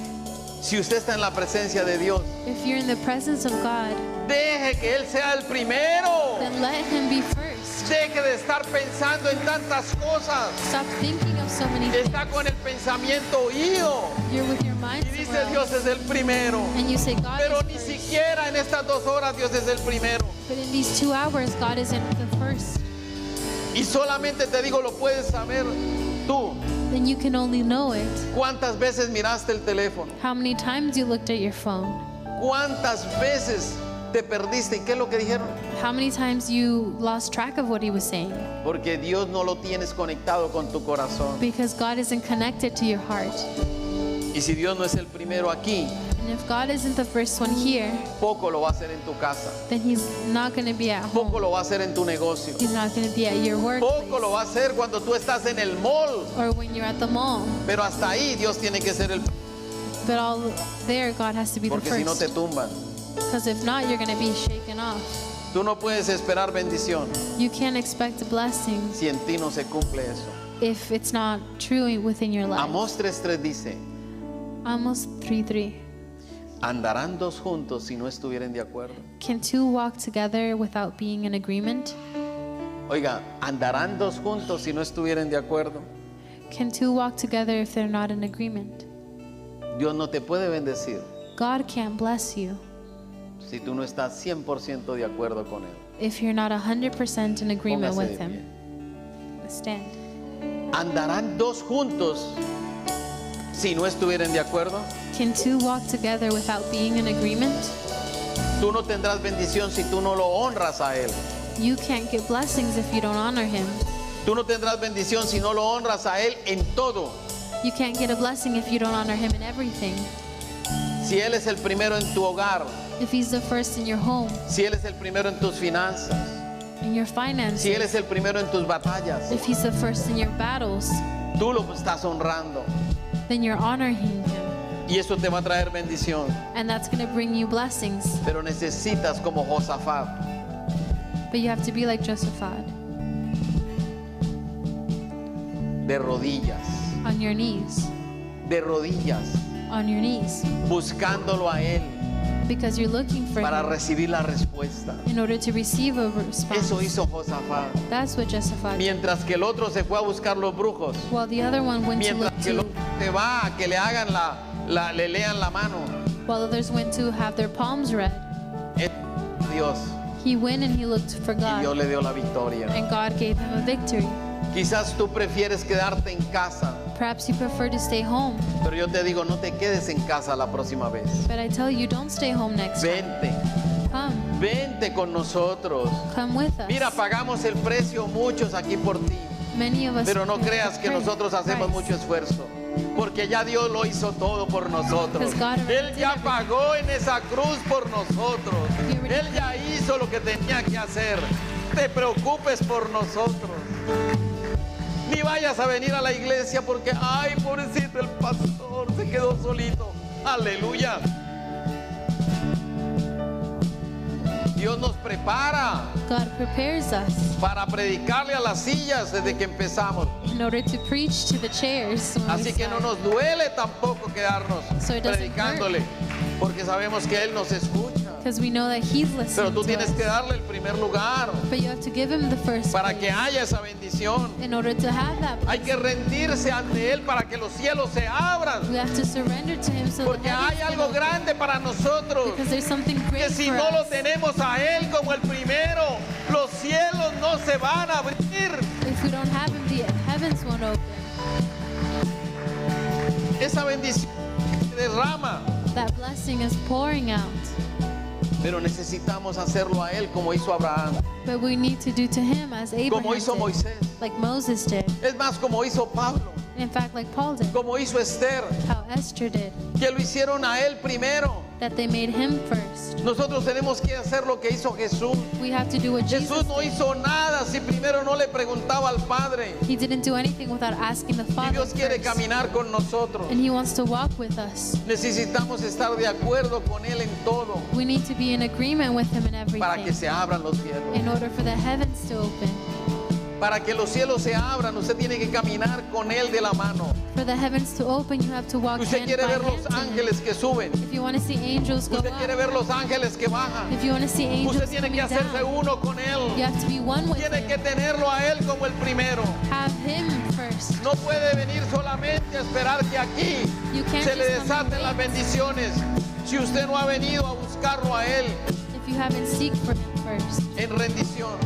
si usted está en la presencia de Dios, if you're in the presence of God, deje que Él sea el primero. then let Him be first. Deje de estar pensando en tantas cosas. Stop thinking of so many things. Está con el pensamiento oído. You're with your mind Y dice somewhere Dios else. es el primero. And you say God Pero is ni first. siquiera en estas 2 horas Dios es el primero. But in these 2 hours, God isn't the first. Y solamente te digo, lo puedes saber tú. Then you can only know it. ¿Cuántas veces miraste el teléfono? How many times you looked at your phone? ¿Cuántas veces te perdiste? ¿Y qué es lo que dijeron? How many times you lost track of what He was saying? Porque Dios no lo tienes conectado con tu corazón. Because God isn't connected to your heart. Y si Dios no es el primero aquí, And if God isn't the first one here, poco lo va a hacer en tu casa. then He's not going to be at home. Poco lo va a hacer en tu negocio. He's not going to be at your workplace. Poco lo va a hacer cuando tú estás en el mall. Or when you're at the mall. Pero hasta ahí Dios tiene que ser el... But all there, God has to be the Porque si no te first. tumban. Because if not, you're going to be shaken off. Tú no puedes esperar bendición You can't expect blessings si en ti no se cumple eso. if it's not true within your life. Amós 3:3 dice, Amos 3:3. ¿andarán 2 juntos si no estuvieran de acuerdo? Can 2 walk together without being in agreement? Oiga, ¿andarán 2 juntos si no estuvieran de acuerdo? Can 2 walk together if they're not in agreement? Dios no te puede bendecir God can't bless you si tú no estás 100% de acuerdo con Él. if you're not 100% in agreement Póngase with de Him. pie. Stand. ¿Andarán 2 juntos si no estuvieran de acuerdo? Can 2 walk together without being in agreement? Tú no tendrás bendición si tú no lo honras a Él. You can't get blessings if you don't honor Him. Tú no tendrás bendición si no lo honras a Él en todo. You can't get a blessing if you don't honor Him in everything. Si Él es el primero en tu hogar, if he's the first in your home, si Él es el primero en tus finanzas, in your finances, si Él es el primero en tus batallas, if he's the first in your battles, tú lo estás honrando. then you're honoring him. Y eso te va a traer bendición. And that's going to bring you blessings. Pero necesitas como Josafat But you have to be like Josaphat, de rodillas, on your knees, de rodillas, on your knees, buscándolo a Él because you're looking for para him recibir la respuesta. in order to receive a response. Eso hizo Josafat. That's what Josaphat did. Mientras que el otro se fue a buscar los brujos. While the other one went to Mientras look que el to, otro se va a que le hagan le lean la mano. while others went to have their palms read, Él, Dios, he went and he looked for y Dios God, le dio la victoria. and God gave him a victory. Quizás tú prefieres quedarte en casa, Perhaps you prefer to stay home, pero yo te digo, no te quedes en casa la próxima vez. but I tell you, don't stay home next time. Vente, vente con nosotros. Come with us. Mira, pagamos el precio muchos aquí por ti, Many of us pero no pay the creas que price. nosotros hacemos mucho esfuerzo, porque ya Dios lo hizo todo por nosotros. Because God already Él did ya everything. pagó en esa cruz por nosotros. He already Él ya hizo lo que tenía que hacer. Te preocupes por nosotros. Ni vayas a venir a la iglesia porque, ay, pobrecito, el pastor se quedó solito. Aleluya. Dios nos prepara God prepares us para predicarle a las sillas desde que empezamos. in order to preach to the chairs when we Así que no start. nos duele tampoco quedarnos So it doesn't predicándole, porque sabemos que Él nos escucha. Because we know that he's Pero listening tú to tienes us. que darle el primer lugar But you have to give him the first para place que haya esa bendición. in order to have that Hay que rendirse ante Él para que los cielos se abran, we have to surrender to him so porque that hay algo grande para nosotros. because there's something Que great si for no lo us. tenemos a Él como el primero, los cielos no se van a abrir. If we don't have him, the heavens won't open. Esa bendición se derrama, That blessing is pouring out. pero necesitamos hacerlo a Él como hizo Abraham, But we need to do to him as Abraham como hizo did, Moisés. like Moses did. Es más, como hizo Pablo, And in fact, like Paul did, como hizo Esther, how Esther did, que lo hicieron a Él primero. that they made him first. Nosotros tenemos que hacer lo que hizo Jesús. We have to do what Jesus Jesús no did. hizo nada si primero no le preguntaba al Padre. He didn't do anything without asking the Y Father Dios quiere first. caminar con nosotros. And he wants to walk with us. Necesitamos estar de acuerdo con Él en todo We need to be in agreement with him in para que everything se abran los cielos. in order for the heavens to open. Para que los cielos se abran, usted tiene que caminar con Él de la mano. For the heavens to open, you have to walk Usted hand quiere by ver los hand to him. ángeles que suben. If you want to see angels go Usted quiere up, ver los ángeles que bajan. if you want to see angels Usted tiene que coming hacerse down, uno con you Él. have to be one with Tiene que him. tenerlo a Él como el primero. Have him first. No puede venir solamente a esperar que aquí You can't se le just come and desaten las wait bendiciones si usted no ha venido a buscarlo a Él if you haven't seek for him first. en rendición.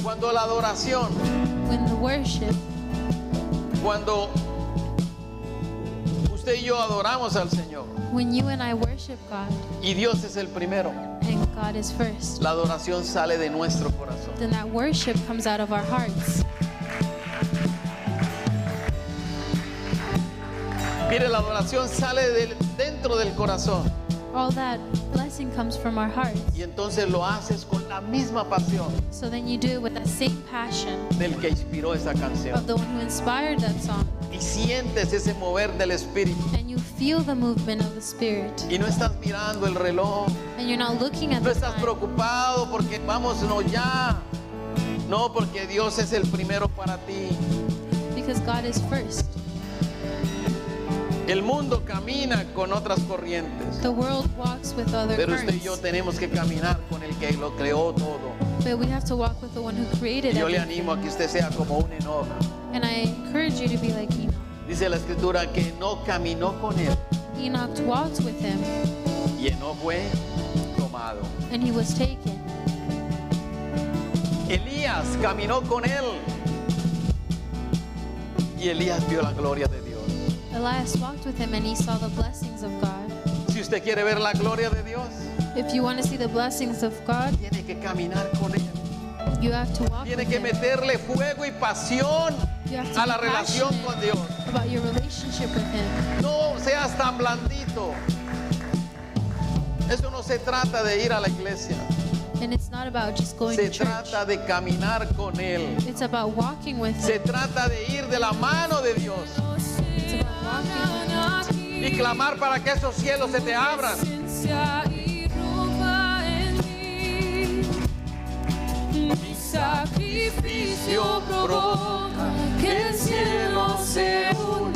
Cuando la adoración, When the worship, cuando usted y yo adoramos al Señor when you and I worship God y Dios es el primero, and God is first, la adoración sale de nuestro corazón. then that worship comes out of our hearts. Mire, la adoración sale dentro del corazón All that blessing comes from our hearts. y entonces lo haces con la misma pasión So then you do it with that same passion del que inspiró esa canción of the one who inspired that song. y sientes ese mover del Espíritu And you feel the movement of the Spirit. y no estás mirando el reloj, And you're not looking at no the estás time. preocupado porque vámonos ya, no, porque Dios es el primero para ti. Because God is first. El mundo camina con otras corrientes, The world walks with other pero usted y yo currents. tenemos que caminar con el que lo creó todo. But we have to walk with the one who created Y yo le everything. animo a que usted sea como un Enoch. And I encourage you to be like Enoch. Dice la escritura que Enoch caminó con él Enoch walked with him y Enoch fue tomado. and he was taken. Elías caminó con él y Elías vio la gloria de Dios. Elias walked with him and he saw the blessings of God. Si usted quiere ver la gloria de Dios, If you want to see the blessings of God, tiene que caminar con él. you have to walk Tiene with que him. meterle fuego y pasión You have to a la be relación passionate con Dios. about your relationship with him. No seas tan blandito. Eso no se trata de ir a la iglesia. And it's not about just going Se to church. trata de caminar con Él. It's about walking with Se Him. trata de ir de la mano de Dios It's about walking with Him. y clamar para que esos cielos se te abran. Sacrificio provoca que el cielo se una.